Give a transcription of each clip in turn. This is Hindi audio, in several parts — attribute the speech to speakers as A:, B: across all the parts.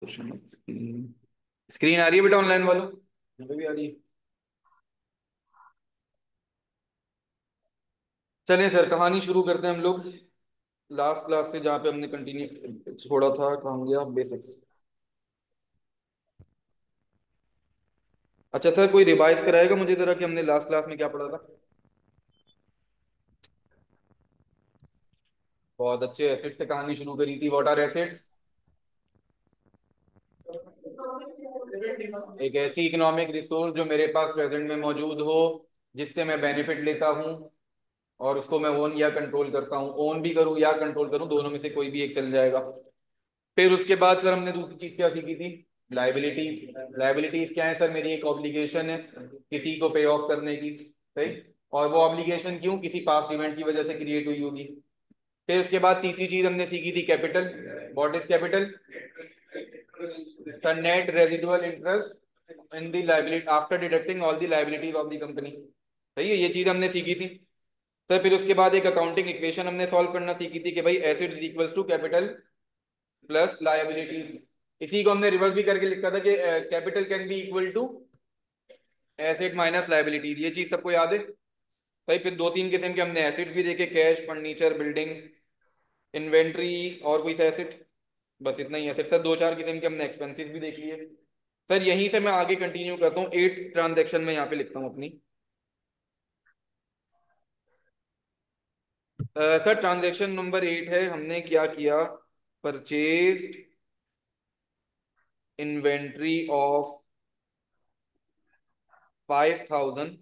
A: स्क्रीन स्क्रीन आ रही है बेटा ऑनलाइन वालों? यहाँ पे भी आ रही है। चलिए सर, कहानी शुरू करते हैं हम लोग। लास्ट क्लास से जहाँ पे हमने कंटिन्यू छोड़ा था, कहाँ गया बेसिक्स। अच्छा सर, कोई रिवाइज कराएगा मुझे जरा कि हमने लास्ट क्लास में क्या पढ़ा था? बहुत अच्छे। एसिड से कहानी शुरू करी थी। What are assets? एक ऐसी इकोनॉमिक रिसोर्स जो मेरे पास प्रेजेंट में मौजूद हो, जिससे मैं बेनिफिट लेता हूँ और उसको मैं ओन या कंट्रोल करता हूँ। ओन भी करूँ या कंट्रोल करूँ, दोनों में से कोई भी एक चल जाएगा। फिर उसके बाद सर हमने दूसरी चीज क्या सीखी थी? लाइबिलिटीज। लाइबिलिटीज क्या है सर? मेरी एक ऑब्लिगेशन है किसी को पे ऑफ करने की। सही। और वो ऑब्लिगेशन क्यों? किसी पास्ट इवेंट की वजह से क्रिएट हुई होगी। फिर उसके बाद तीसरी चीज हमने सीखी थी capital. What is capital? The net residual interest in the liability after deducting all the liabilities of the company. सही है, ये चीज हमने सीखी थी। सर फिर उसके बाद एक अकाउंटिंग इक्वेशन हमने सॉल्व करना सीखी थी कि भाई assets equals to capital plus liabilities. इसी को हमने रिवर्स भी करके लिखा था कि capital can be equal to asset minus liabilities. ये चीज सबको याद है? भाई फिर दो तीन किस्म के हमने एसेट्स भी देखे, कैश, फर्नीचर, बिल्डिंग, इन्वेंट्री और कोई सा एसेट। बस इतना ही एसेट। सर दो चार किस्म के हमने एक्सपेंसेस भी देख लिए। सर यहीं से मैं आगे कंटिन्यू करता हूँ। 8 ट्रांजेक्शन में यहाँ पे लिखता हूँ अपनी। सर ट्रांजेक्शन नंबर 8 है, हमने क्या किया? परचेज इन्वेंट्री ऑफ 5,000,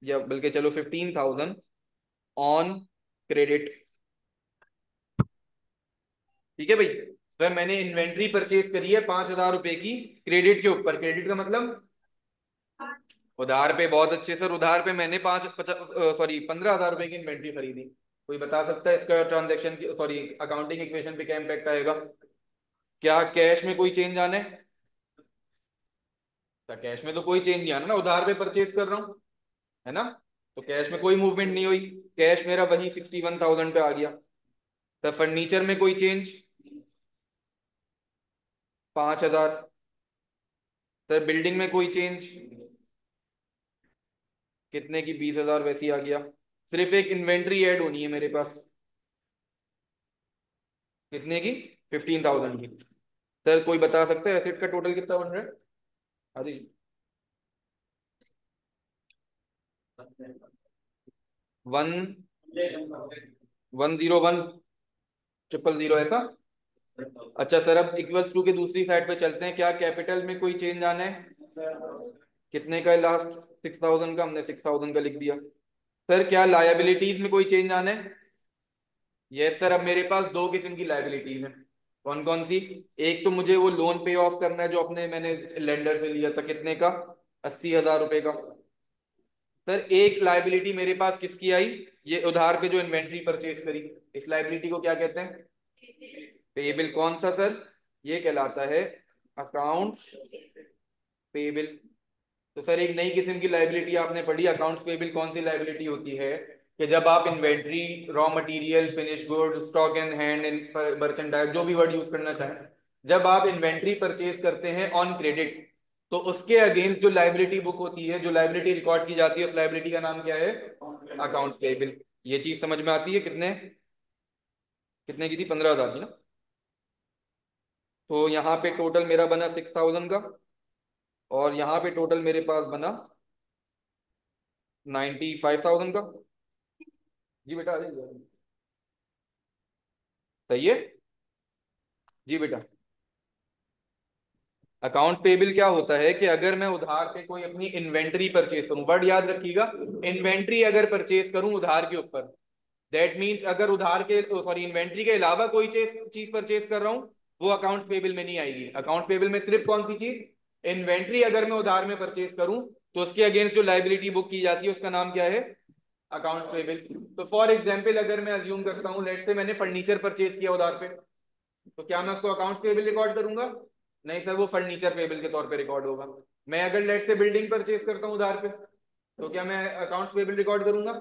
A: या बल्कि चलो 15,000 ऑन क्रेडिट। ठीक है भाई। सर मैंने इन्वेंट्री परचेज करी है 5,000 रुपए की क्रेडिट के ऊपर। क्रेडिट का मतलब उधार पे। बहुत अच्छे सर, उधार पे मैंने 15,000 रुपए की इन्वेंट्री खरीदी। कोई बता सकता है इसका ट्रांजेक्शन की, सॉरी, अकाउंटिंग इक्वेशन पे क्या इम्पैक्ट आएगा? क्या कैश में कोई चेंज आना है? क्या कैश में तो कोई चेंज नहीं आना ना, उधार पे परचेज कर रहा हूँ, है ना? तो कैश में कोई मूवमेंट नहीं हुई। कैश मेरा वही 61,000 पे आ गया। तो फर्नीचर में कोई चेंज? 5,000। सर बिल्डिंग में कोई चेंज? कितने की? 20,000 वैसे ही आ गया। सिर्फ एक इन्वेंट्री ऐड होनी है मेरे पास। कितने की? 15,000 की। सर कोई बता सकता है एसेट का टोटल कितना बन रहा है? आदि 1, 101, 000 ऐसा? अच्छा सर, अब इक्वल्स टू के दूसरी साइड पे चलते हैं। क्या कैपिटल में कोई चेंज आना है? कितने का है लास्ट? 6,000 का। हमने 6,000 का लिख दिया। सर क्या लायबिलिटीज में कोई चेंज आना है? यस सर, अब मेरे पास दो किस्म की लायबिलिटीज हैं। कौन कौन सी? एक तो मुझे वो लोन पे ऑफ करना है जो अपने मैंने लेंडर से लिया था। कितने का? 80,000 रुपए का। सर एक लायबिलिटी मेरे पास किसकी आई? ये उधार पे जो इन्वेंट्री परचेज करी। इस लायबिलिटी को क्या कहते हैं? पेएबल। कौन सा सर? ये कहलाता है अकाउंट्स पेएबल। तो सर एक नई किस्म की लायबिलिटी आपने पढ़ी, अकाउंट्स पेएबल। कौन सी लायबिलिटी होती है? कि जब आप inventory, raw material, finish good, stock in hand, merchandise, जो भी वर्ड यूज करना चाहें, जब आप इन्वेंट्री परचेज करते हैं ऑन क्रेडिट, तो उसके अगेंस्ट जो लायबिलिटी बुक होती है, जो लायबिलिटी रिकॉर्ड की जाती है, उस लायबिलिटी का नाम क्या है? Accounts payable. ये चीज समझ में आती है? कितने कितने की थी? 15,000 की ना? तो यहाँ पे टोटल मेरा बना 6,000 का, और यहाँ पे टोटल मेरे पास बना 95,000 का। जी बेटा आ जाइए। सही है। जी बेटा। अकाउंट पेबल क्या होता है कि अगर मैं उधार पे कोई अपनी इन्वेंट्री परचेज करूं, वर्ड याद रखिएगा, इन्वेंट्री अगर परचेज करूं उधार के ऊपर, दैट मीन्स अगर उधार के, सॉरी, इन्वेंट्री के अलावा कोई चीज परचेज कर रहा हूं, वो अकाउंट पेबल में नहीं आएगी। अकाउंट पेबल में सिर्फ कौन सी चीज? इन्वेंट्री अगर मैं उधार में परचेज करूं, तो उसके अगेंस्ट जो लाइबिलिटी बुक की जाती है उसका नाम क्या है? Account payable. तो फॉर एग्जाम्पल अगर मैं अज्यूम करता हूं, लेट से मैंने फर्नीचर परचेज किया उधार पे, तो क्या मैं उसको अकाउंट्स पेबल रिकॉर्ड करूंगा? नहीं सर, वो फर्नीचर पेबल के तौर पे रिकॉर्ड होगा। मैं अगर लेट से बिल्डिंग परचेज करता हूँ उधार पे, तो क्या मैं अकाउंट्स पेबल रिकॉर्ड करूंगा?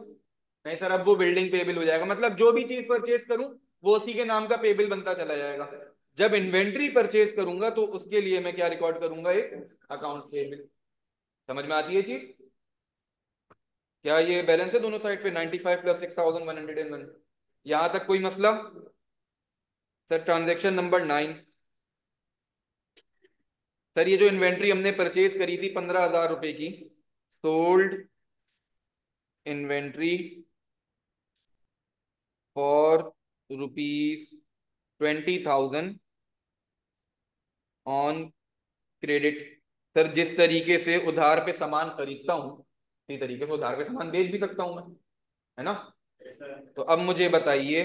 A: नहीं सर, अब वो बिल्डिंग पेबल हो जाएगा। मतलब जो भी चीज परचेज करूं, वो उसी के नाम का पेबल बनता चला जाएगा। जब इन्वेंट्री परचेज करूंगा तो उसके लिए मैं क्या रिकॉर्ड करूंगा, एक अकाउंट पेबल। समझ में आती है चीज? क्या ये बैलेंस है दोनों साइड पे? 95 प्लस 6101। यहां तक कोई मसला? Sir transaction number 9। सर ये जो इन्वेंट्री हमने परचेज करी थी 15,000 रुपए की, sold inventory for ₹20,000 on credit. Sir जिस तरीके से उधार पे सामान खरीदता हूँ उसी तरीके से उधार पे सामान बेच भी सकता हूँ मैं, है ना? तो अब मुझे बताइए,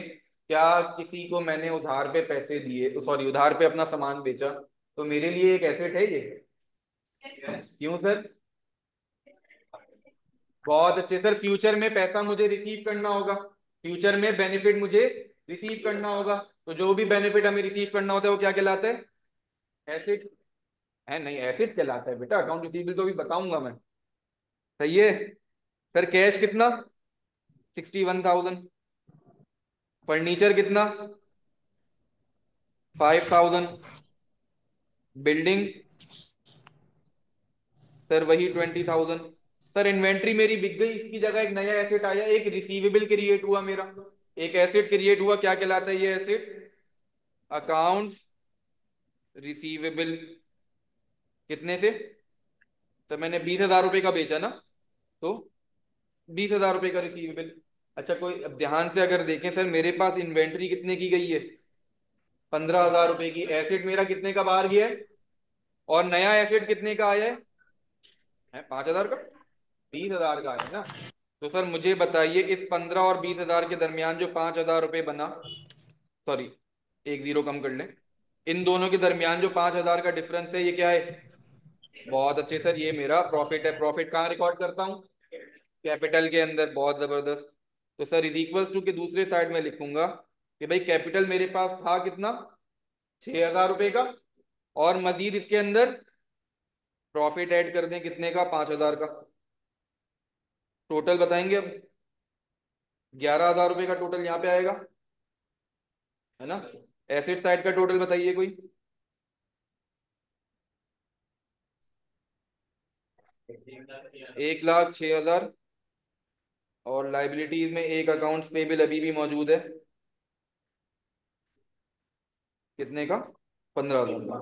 A: क्या किसी को मैंने उधार पे पैसे दिए, सॉरी उधार पे अपना सामान बेचा, तो मेरे लिए एक एसेट है ये? क्यों सर? बहुत अच्छे सर, फ्यूचर में पैसा मुझे रिसीव करना होगा, फ्यूचर में बेनिफिट मुझे रिसीव करना होगा, तो जो भी बेनिफिट हमें रिसीव करना होता है वो क्या कहलाता है? एसेट है। नहीं, एसेट कहलाता है बेटा, अकाउंट रिसीवेबल तो भी बताऊंगा मैं। सही है। सर कैश कितना? 61,000। फर्नीचर कितना? 5,000। बिल्डिंग सर वही 20,000। सर इन्वेंट्री मेरी बिक गई, इसकी जगह एक नया एसेट आया, एक रिसीवेबल क्रिएट हुआ मेरा, एक एसेट क्रिएट हुआ, क्या कहलाता है ये एसेट? Accounts receivable. कितने से? तो मैंने 20,000 रुपए का बेचा ना, तो 20,000 रुपए का रिसीवेबल। अच्छा कोई अब ध्यान से अगर देखें सर, मेरे पास इन्वेंट्री कितने की गई है? 15,000 रुपए की। एसेट मेरा कितने का बाहर गया है? और नया एसेट कितने का आया है 5,000 का? 20,000 का है ना? तो सर मुझे बताइए, इस 15 और 20,000 के दरमियान जो 5,000 रुपये बना, सॉरी एक जीरो कम कर लें, इन दोनों के दरमियान जो 5,000 का डिफरेंस है, ये क्या है? बहुत अच्छे सर, ये मेरा प्रॉफिट है। प्रॉफिट कहाँ रिकॉर्ड करता हूँ? कैपिटल के अंदर। बहुत जबरदस्त। तो सर इज इक्वल्स टू के दूसरे साइड में लिखूंगा कि भाई कैपिटल मेरे पास था कितना? 6,000 रुपए का। और मजीद इसके अंदर प्रॉफिट ऐड कर दें कितने का? 5,000 का। टोटल बताएंगे अब। 11,000 रुपए का टोटल यहाँ पे आएगा, है ना? एसेट साइड का टोटल बताइए कोई। 1,06,000। और लाइबिलिटीज में एक अकाउंट्स पेबल अभी भी मौजूद है, कितने का? 15,000 का।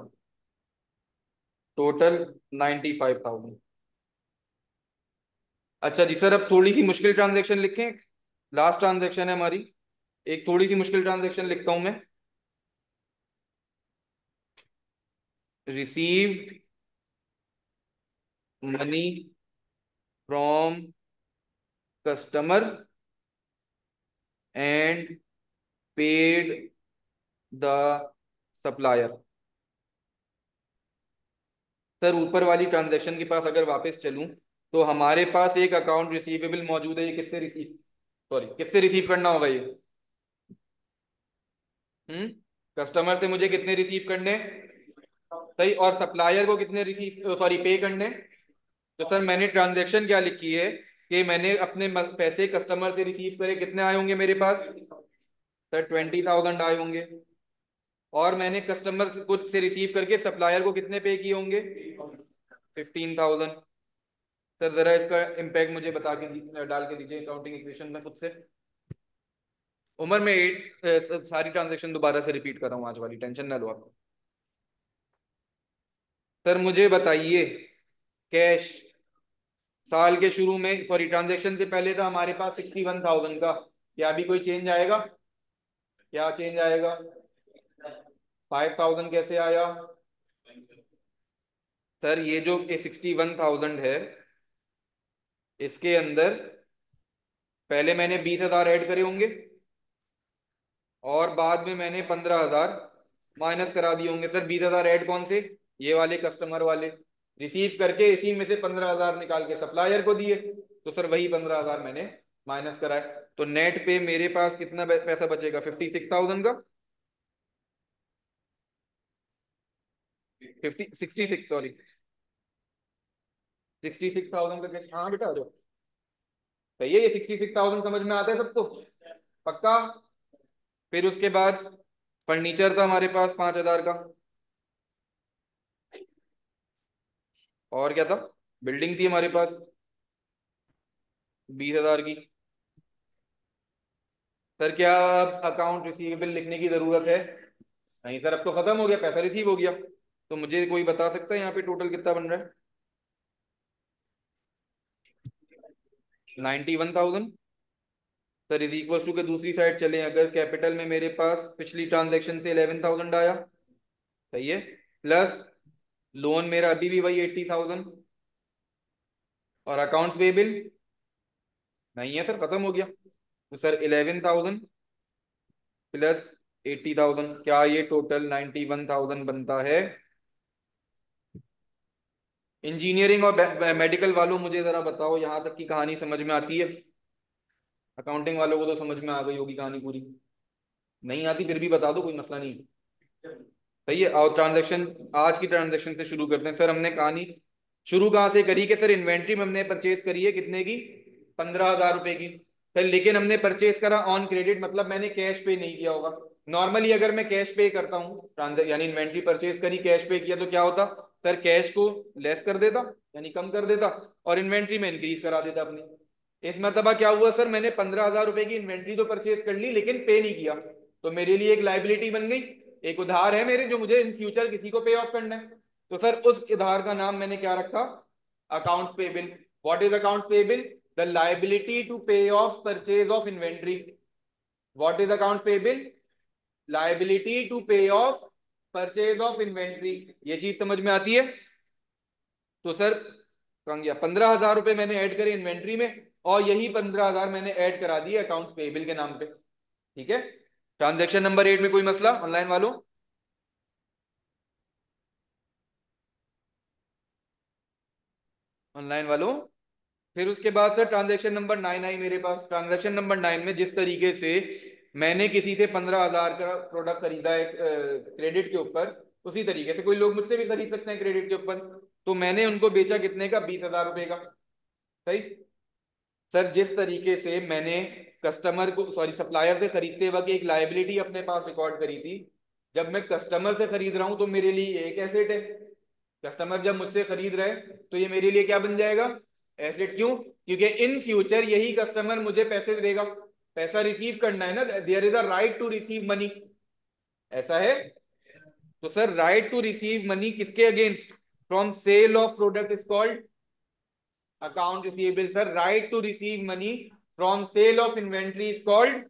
A: टोटल 95,000। अच्छा जी सर, अब थोड़ी सी मुश्किल ट्रांजेक्शन लिखें। लास्ट ट्रांजेक्शन है हमारी, एक थोड़ी सी मुश्किल ट्रांजेक्शन लिखता हूं मैं। Received money from customer and paid the supplier. Sir ऊपर वाली ट्रांजेक्शन के पास अगर वापस चलूं, तो हमारे पास एक अकाउंट रिसीवेबल मौजूद है, ये किससे रिसीव, सॉरी किससे रिसीव करना होगा ये? हम्म कस्टमर से मुझे कितने रिसीव करने? सही। और सप्लायर को कितने रिसीव, सॉरी पे करने? तो सर मैंने ट्रांजेक्शन क्या लिखी है कि मैंने अपने पैसे कस्टमर से रिसीव करे, कितने आए होंगे मेरे पास? सर 20,000 आए होंगे। और मैंने कस्टमर से खुद से रिसीव करके सप्लायर को कितने पे किए होंगे? 15,000। सर जरा इसका इम्पैक्ट मुझे बता के डाल के दीजिए अकाउंटिंग इक्वेशन में खुद से। उमर में सारी ट्रांजेक्शन दोबारा से रिपीट कर रहा हूँ, आज वाली टेंशन ना लो आप। सर मुझे बताइए, कैश साल के शुरू में, सॉरी ट्रांजेक्शन से पहले था हमारे पास 61,000 का, क्या अभी कोई चेंज आएगा? क्या चेंज आएगा? 5,000 कैसे आया? सर ये जो 61,000 है, इसके अंदर पहले मैंने 20,000 ऐड करे होंगे, और बाद में मैंने 15,000 माइनस करा दिए होंगे। सर 20,000 ऐड कौन से? ये वाले कस्टमर वाले। रिसीव करके इसी में से 15,000 निकाल के सप्लायर को दिए, तो सर वही 15,000 मैंने माइनस कराए। तो नेट पे मेरे पास कितना पैसा बचेगा 56,000 का? 66, सॉरी 66,000 का कैसे? हाँ बेटा आ जाओ। सही है, ये 66,000 समझ में आता है सबको? पक्का? फिर उसके बाद फर्नीचर था हमारे पास 5,000 का। और क्या था? बिल्डिंग थी हमारे पास 20,000 की। सर क्या अकाउंट रिसीवेबल लिखने की जरूरत है? नहीं सर, अब तो खत्म हो गया, पैसा रिसीव हो गया। तो मुझे कोई बता सकता है यहाँ पे टोटल कितना बन रहा है? 91,000। सर इज इक्वल टू के दूसरी साइड चले, अगर कैपिटल में मेरे पास पिछली ट्रांजेक्शन से 11,000 आया, सही है, प्लस लोन मेरा अभी भी वही 80,000, और अकाउंट्स पेबल नहीं है सर, खत्म हो गया। तो सर 11,000 प्लस 80,000, क्या ये टोटल 91,000 बनता है? इंजीनियरिंग और मेडिकल वालों मुझे जरा बताओ, यहाँ तक की कहानी समझ में आती है? अकाउंटिंग वालों को तो समझ में आ गई होगी कहानी पूरी। नहीं आती फिर भी बता दो, कोई मसला नहीं। सही है, और ट्रांजैक्शन, आज की ट्रांजैक्शन से शुरू करते हैं। सर हमने कहानी शुरू कहाँ से करी कि सर इन्वेंट्री में हमने परचेज करी है कितने की? 15,000 रुपए की। सर लेकिन हमने परचेज करा ऑन क्रेडिट, मतलब मैंने कैश पे नहीं किया होगा। नॉर्मली अगर मैं कैश पे करता हूँ ट्रांजैक्शन, यानी इन्वेंट्री परचेज करी कैश पे किया, तो क्या होता? सर कैश को लेस कर देता, यानी कम कर देता, और इन्वेंट्री में इंक्रीज करा देता अपनी। इस मरतबा क्या हुआ सर, मैंने 15,000 रुपए की इन्वेंट्री तो परचेज कर ली लेकिन पे नहीं किया, तो मेरे लिए एक लाइबिलिटी बन गई, एक उधार है मेरे, जो मुझे इन फ्यूचर किसी को पे ऑफ करना है। तो सर उस उधार का नाम मैंने क्या रखा? Accounts payable. What is accounts payable? The liability to pay off purchase of inventory. What is account payable? Liability to pay off purchase of inventory. ये चीज समझ में आती है? तो सर कहाँ गया? 15,000 रुपए मैंने ऐड करे इन्वेंट्री में, और यही 15,000 मैंने ऐड करा दिए अकाउंट्स पेबल के नाम पे। ठीक है, ट्रांजेक्शन नंबर 8 में कोई मसला ऑनलाइन वालों? ऑनलाइन वालों, फिर उसके बाद सर ट्रांजैक्शन नंबर 9 आई मेरे पास। ट्रांजैक्शन नंबर 9 में जिस तरीके से मैंने किसी से 15,000 का प्रोडक्ट खरीदा है क्रेडिट के ऊपर, उसी तरीके से कोई लोग मुझसे भी खरीद सकते हैं क्रेडिट के ऊपर। तो मैंने उनको बेचा कितने का? 20,000 रुपए का। सही। सर जिस तरीके से मैंने कस्टमर को, सॉरी सप्लायर से खरीदते वक्त एक लाइबिलिटी अपने पास रिकॉर्ड करी थी, जब मैं कस्टमर से खरीद रहा हूं तो मेरे लिए एक एसेट है। कस्टमर जब मुझसे खरीद रहे हैं तो ये मेरे लिए क्या बन जाएगा? एसेट। क्यों? क्योंकि इन फ्यूचर यही कस्टमर मुझे पैसे देगा, पैसा रिसीव करना है ना, there is a right to receive money. ऐसा है? तो sir right to receive money किसके against? From sale of product is called account receivable. Sir right to receive money from sale of inventory is called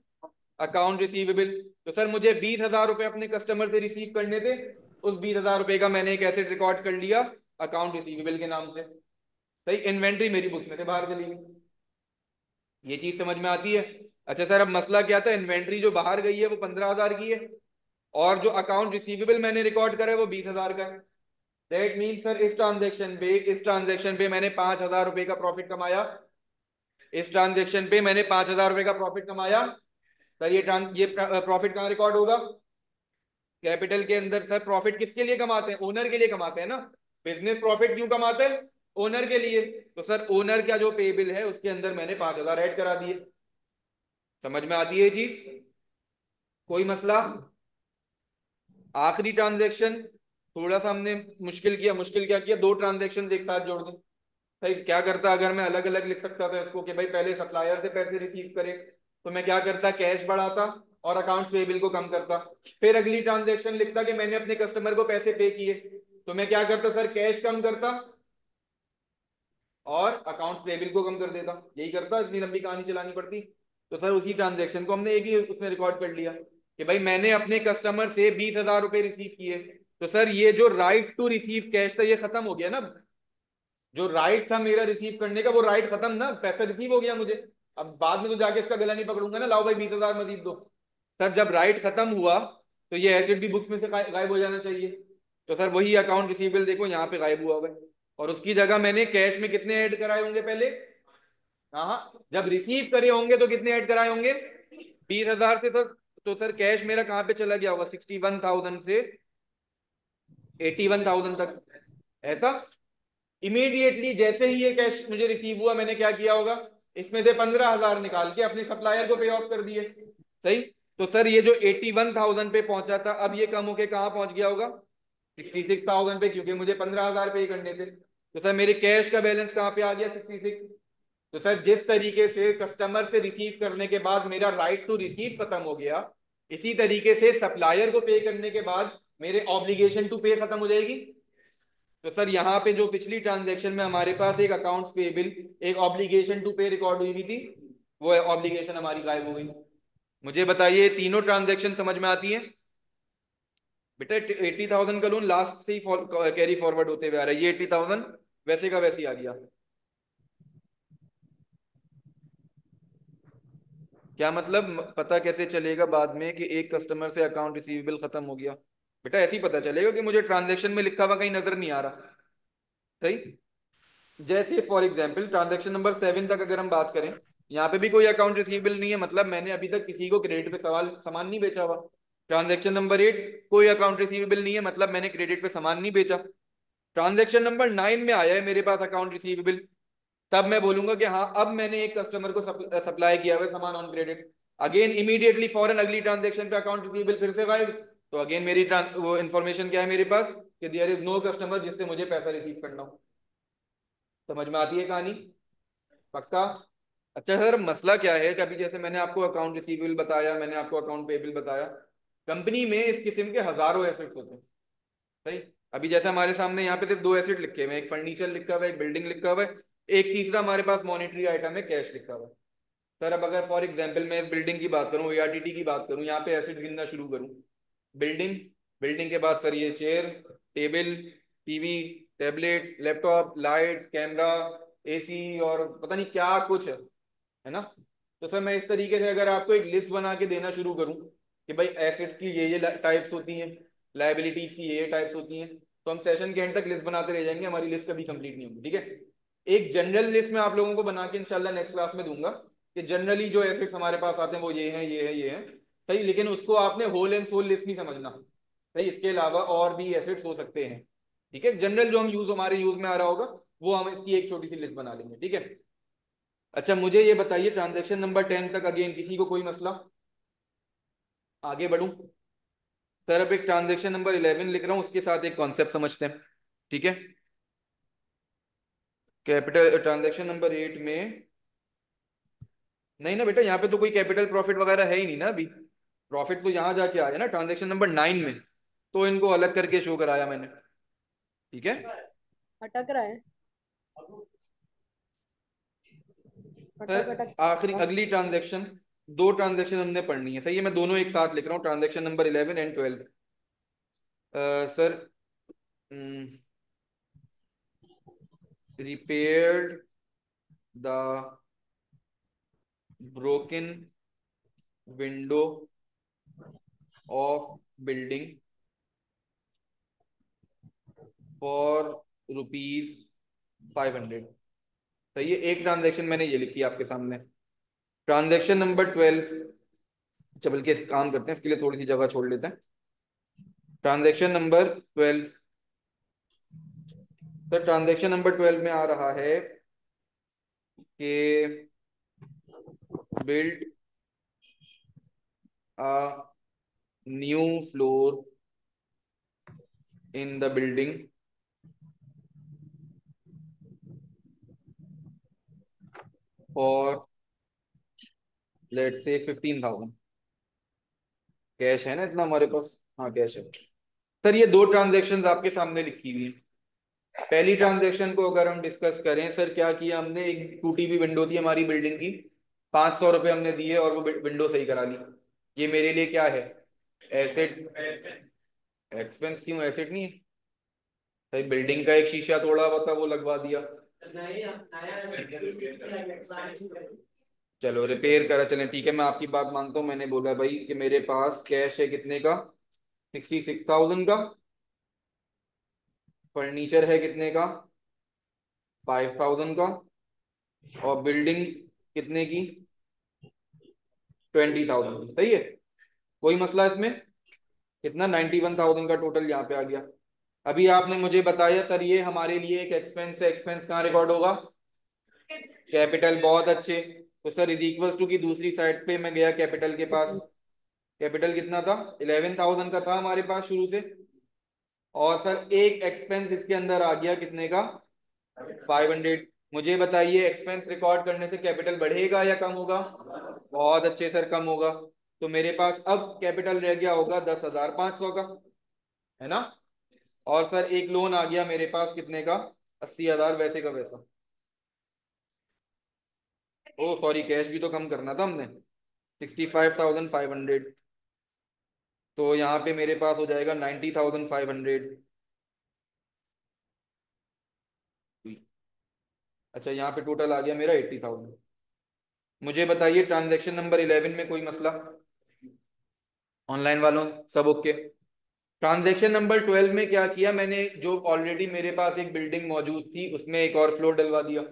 A: account receivable. तो सर मुझे 20,000 रुपए अपने कस्टमर से रिसीव करने थे, उस 20,000 रुपए का मैंने एक एसेट रिकॉर्ड कर लिया अकाउंट रिसीवेबल के नाम से। सही, इन्वेंट्री मेरी बुक्स में से बाहर चली गई। ये चीज समझ में आती है? अच्छा सर, अब मसला क्या था, इन्वेंट्री जो बाहर गई है वो 15,000 की है, और जो अकाउंट रिसीवेबल मैंने रिकॉर्ड करा है वो 20,000 का है। दैट मीन सर इस ट्रांजेक्शन पे मैंने 5,000 रुपए का प्रॉफिट कमाया। इस ट्रांजेक्शन पे मैंने 5,000 रुपए का प्रॉफिट कमाया। सर ये प्रॉफिट कहाँ रिकॉर्ड होगा? कैपिटल के अंदर। सर प्रॉफिट किसके लिए कमाते हैं? ओनर के लिए कमाते हैं ना। बिजनेस प्रॉफिट क्यों कमाते हैं? ओनर के लिए। तो सर ओनर का जो पेबिल है उसके अंदर मैंने 5,000 ऐड करा दिए। समझ में आती है ये चीज? कोई मसला? आखिरी ट्रांजेक्शन थोड़ा सा हमने मुश्किल किया। मुश्किल क्या किया? दो ट्रांजेक्शन एक साथ जोड़ दी। भाई क्या करता अगर मैं अलग अलग लिख सकता था इसको, कि भाई पहले सप्लायर से पैसे रिसीव करे, तो मैं क्या करता? कैश बढ़ाता और अकाउंट्स पेबल को कम करता। फिर अगली ट्रांजेक्शन लिखता कि मैंने अपने कस्टमर को पैसे पे किए, तो मैं क्या करता सर? कैश कम करता और अकाउंट्स पेबल को कम कर देता। यही करता, इतनी लंबी कहानी चलानी पड़ती। तो सर उसी ट्रांजेक्शन को हमने एक ही उसमें रिकॉर्ड कर लिया कि भाई मैंने अपने कस्टमर से 20,000 रुपए रिसीव किए। तो सर ये जो राइट टू रिसीव कैश था ये खत्म हो गया ना। जो राइट था मेरा रिसीव करने का वो राइट खत्म ना, पैसा रिसीव हो गया मुझे। अब बाद में तो जाके इसका गला नहीं पकड़ूंगा ना, लाओ भाई 20,000 मजीद दो। सर जब राइट खत्म हुआ तो ये एसेट भी बुक्स में से गायब हो जाना चाहिए। तो सर वही अकाउंट रिसीवेबल देखो यहाँ पे गायब हुआ हुआ है, और उसकी जगह मैंने कैश में कितने ऐड कराए होंगे पहले? हाँ हाँ, जब रिसीव करे होंगे तो कितने ऐड कराए होंगे? 20,000 से। सर तो सर कैश मेरा कहाँ पे चला गया होगा? 61,000 से 81,000 तक। ऐसा? इमीडिएटली जैसे ही ये कैश मुझे रिसीव हुआ, मैंने क्या किया होगा? इसमें से 15,000 निकाल के अपने सप्लायर को पे ऑफ कर दिए। सही। तो सर ये जो 81,000 पे पहुंचा था, अब ये कम होके कहाँ पहुंच गया होगा? 66,000 पे, क्योंकि मुझे 15,000 पे करने थे। तो सर मेरे कैश का बैलेंस कहाँ पे आ गया? 66। तो सर जिस तरीके से कस्टमर से रिसीव करने के बाद मेरा राइट टू रिसीव खत्म हो गया, इसी तरीके से सप्लायर को पे करने के बाद मेरे ऑब्लिगेशन टू पे खत्म हो जाएगी। तो सर यहाँ पे जो पिछली ट्रांजैक्शन में हमारे पास एक अकाउंट्स पेएबल, एक ऑब्लिगेशन टू पे रिकॉर्ड हुई थी, वो ऑब्लिगेशन हमारी गायब हो गई। मुझे बताइए तीनों ट्रांजैक्शन समझ में आती है? बेटा 80,000 का लोन लास्ट से ही कैरी फॉरवर्ड होते हुए आ रहा है, ये 80,000 वैसे का वैसे ही आ गया। क्या मतलब पता कैसे चलेगा बाद में कि एक कस्टमर से अकाउंट रिसीवेबल खत्म हो गया? बेटा ऐसे ही पता चलेगा कि मुझे ट्रांजैक्शन में लिखा हुआ कहीं नजर नहीं आ रहा। सही। जैसे फॉर एग्जांपल ट्रांजैक्शन नंबर 7 तक अगर हम बात करें, यहाँ पे भी कोई अकाउंट रिसीवेबल नहीं है, मतलब मैंने अभी तक किसी को क्रेडिट पे सवाल सामान नहीं बेचा हुआ। ट्रांजैक्शन नंबर 8, कोई अकाउंट रिसीवेबल नहीं है, मतलब मैंने क्रेडिट पे सामान नहीं बेचा। ट्रांजैक्शन नंबर 9 में आया है मेरे पास अकाउंट रिसीवेबल, तब मैं बोलूंगा कि हाँ अब मैंने एक कस्टमर को सप्लाई किया हुआ है सामान ऑन क्रेडिट। अगेन इमीडिएटली फॉरन अगली ट्रांजैक्शन पे अकाउंट रिसीवेबल फिर से गायब। तो अगेन मेरी वो इन्फॉर्मेशन क्या है मेरे पास कि देयर इज नो कस्टमर जिससे मुझे पैसा रिसीव करना हो। समझ में आती है कहानी? पक्का? अच्छा सर मसला क्या है कि अभी जैसे मैंने आपको अकाउंट रिसीवेबल बताया, मैंने आपको अकाउंट पेएबल बताया, कंपनी में इस किस्म के हजारों एसेट्स होते हैं। सही। अभी जैसे हमारे सामने यहाँ पे सिर्फ दो एसेट लिखे हुए हैं, एक फर्नीचर लिखा हुआ है, एक बिल्डिंग लिखा हुआ है, एक तीसरा हमारे पास मॉनेटरी आइटम है, कैश लिखा हुआ है। सर अब अगर फॉर एग्जांपल मैं इस बिल्डिंग की बात करूं, एआरटीटी की बात करूं, यहाँ पे एसेट गिनना शुरू करूं, बिल्डिंग, बिल्डिंग के बाद सर ये chair, table, TV, tablet, laptop, light, camera, AC और पता नहीं क्या कुछ है ना? तो सर मैं इस तरीके से अगर आपको एक लिस्ट बना के देना शुरू करूं कि भाई एसेट्स की ये टाइप्स होती हैं, लाइबिलिटीज की ये टाइप्स होती हैं, तो हम सेशन के एंड तक लिस्ट बनाते रह जाएंगे, हमारी लिस्ट कभी कंप्लीट नहीं होगी। ठीक है? एक जनरल लिस्ट में आप लोगों को बना के इंशाल्लाह नेक्स्ट क्लास में दूंगा कि जनरली जो एसेट्स हमारे पास आते हैं वो ये हैं, ये है, ये है। सही। लेकिन उसको आपने होल एंड सोल लिस्ट नहीं समझना। सही। इसके अलावा और भी एसेट्स हो सकते हैं। ठीक है? जनरल जो हम यूज हमारे यूज में आ रहा होगा वो हम इसकी एक छोटी सी लिस्ट बना लेंगे। ठीक है? अच्छा मुझे ये बताइए ट्रांजैक्शन नंबर 10 तक अगेन किसी को कोई मसला? आगे बढ़ूं? सर अब एक ट्रांजैक्शन नंबर 11 लिख रहा हूं, उसके साथ एक कॉन्सेप्ट समझते हैं। ठीक है? कैपिटल ट्रांजैक्शन नंबर 8 में, नहीं ना बेटा यहाँ पे तो कोई कैपिटल प्रॉफिट वगैरह है ही नहीं ना अभी। प्रॉफिट तो यहाँ जाके आया ना ट्रांजैक्शन नंबर 9 में, तो इनको अलग करके शो कराया मैंने। ठीक है?
B: अटक रहा है।
A: सर
B: अटक अटक।
A: आखिरी अगली ट्रांजैक्शन, दो ट्रांजैक्शन हमने पढ़नी है। सही है, मैं दोनों एक साथ लिख रहा हूँ, transaction number 11 and 12। Sir repaired the broken window of building for ₹500। सही है, एक ट्रांजैक्शन मैंने ये लिखी है आपके सामने। ट्रांजैक्शन नंबर 12, चल के काम करते हैं, इसके लिए थोड़ी सी जगह छोड़ लेते हैं। ट्रांजैक्शन नंबर 12, तो ट्रांजैक्शन नंबर 12 में आ रहा है कि build a new floor in the building for let's say 15,000। Cash है ना इतना हमारे पास? हाँ कैश है। सर ये दो ट्रांजैक्शंस आपके सामने लिखी हुई हैं। पहली ट्रांजैक्शन को अगर हम डिस्कस करें, सर क्या किया हमने, एक टूटी हुई विंडो थी हमारी बिल्डिंग की, 500 रुपये हमने दिए और वो विंडो सही करा ली। ये मेरे लिए क्या है? एसेट। एक्सपेंस क्यों? एसेट नहीं है भाई, बिल्डिंग का एक शीशा तोड़ा हुआ था वो लगवा दिया। चलो रिपेयर करा, चलें ठीक है, मैं आपकी बात मानता हूँ। मैंने बोला भाई कि मेरे पास कैश है कितने का? 66,000 का। फर्नीचर है कितने का? 5,000 का। और बिल्डिंग कितने की? 20,000। सही है, कोई मसला इसमें? कितना? 91,000 का टोटल यहाँ पे आ गया। अभी आपने मुझे बताया सर ये हमारे लिए एक एक्सपेंस है, एक्सपेंस कहाँ रिकॉर्ड होगा? कैपिटल। बहुत अच्छे। तो सर इज इक्वल्स टू की दूसरी साइड पे मैं गया कैपिटल के पास, कैपिटल कितना था, 11,000 का था हमारे पास शुरू से। और सर एक एक्सपेंस इसके अंदर आ गया कितने का, 500। मुझे बताइए एक्सपेंस रिकॉर्ड करने से कैपिटल बढ़ेगा या कम होगा? बहुत अच्छे सर, कम होगा। तो मेरे पास अब कैपिटल रह गया होगा 10,500 का, है ना। और सर एक लोन आ गया मेरे पास कितने का, 80,000 वैसे का वैसा। ओ सॉरी, कैश भी तो कम करना था हमने, 65,500। तो यहाँ पे मेरे पास हो जाएगा 90,500। अच्छा, यहाँ पे टोटल आ गया मेरा 80,000। मुझे बताइए ट्रांजैक्शन नंबर 11 में कोई मसला? ऑनलाइन वालों सब ओके? ट्रांजैक्शन नंबर 12 में क्या किया मैंने, जो ऑलरेडी मेरे पास एक बिल्डिंग मौजूद थी उसमें एक और फ्लोर डलवा दिया।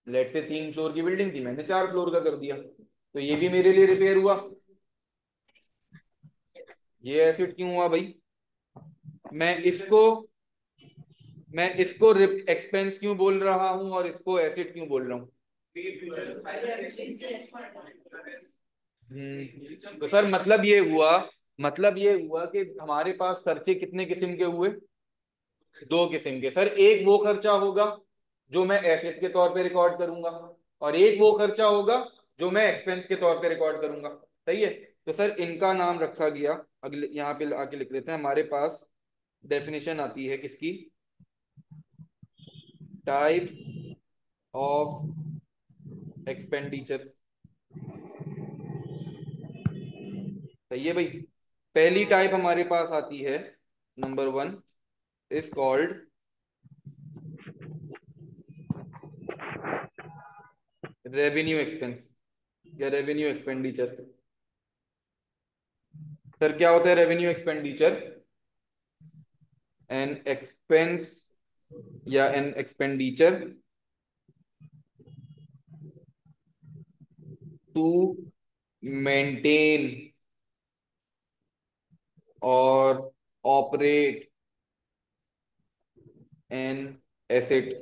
A: लेट से 3 फ्लोर की बिल्डिंग थी, मैंने 4 फ्लोर का कर दिया, तो ये भी मेरे लिए रिपेयर हुआ। ये एसिड क्यों हुआ भाई? मैं इसको मैं इसको एक्सपेंस क्यों बोल रहा हूँ और इसको एसिड क्यों बोल रहा हूँ? तो सर मतलब ये हुआ कि हमारे पास खर्चे कितने किस्म के हुए, 2 किस्म के सर। एक वो खर्चा होगा जो मैं एसेट के तौर पे रिकॉर्ड करूंगा, और एक वो खर्चा होगा जो मैं एक्सपेंस के तौर पे रिकॉर्ड करूंगा। सही है। तो सर इनका नाम रखा गया, अगले यहाँ पे आके लिख लेते हैं, हमारे पास डेफिनेशन आती है किसकी, टाइप ऑफ एक्सपेंडिचर। सही है भाई। पहली टाइप हमारे पास आती है, number 1 is called revenue expense या रेवेन्यू एक्सपेंडिचर। सर क्या होता है रेवेन्यू एक्सपेंडिचर? एन एक्सपेंस या एन एक्सपेंडिचर टू मेंटेन और ऑपरेट एन एसेट।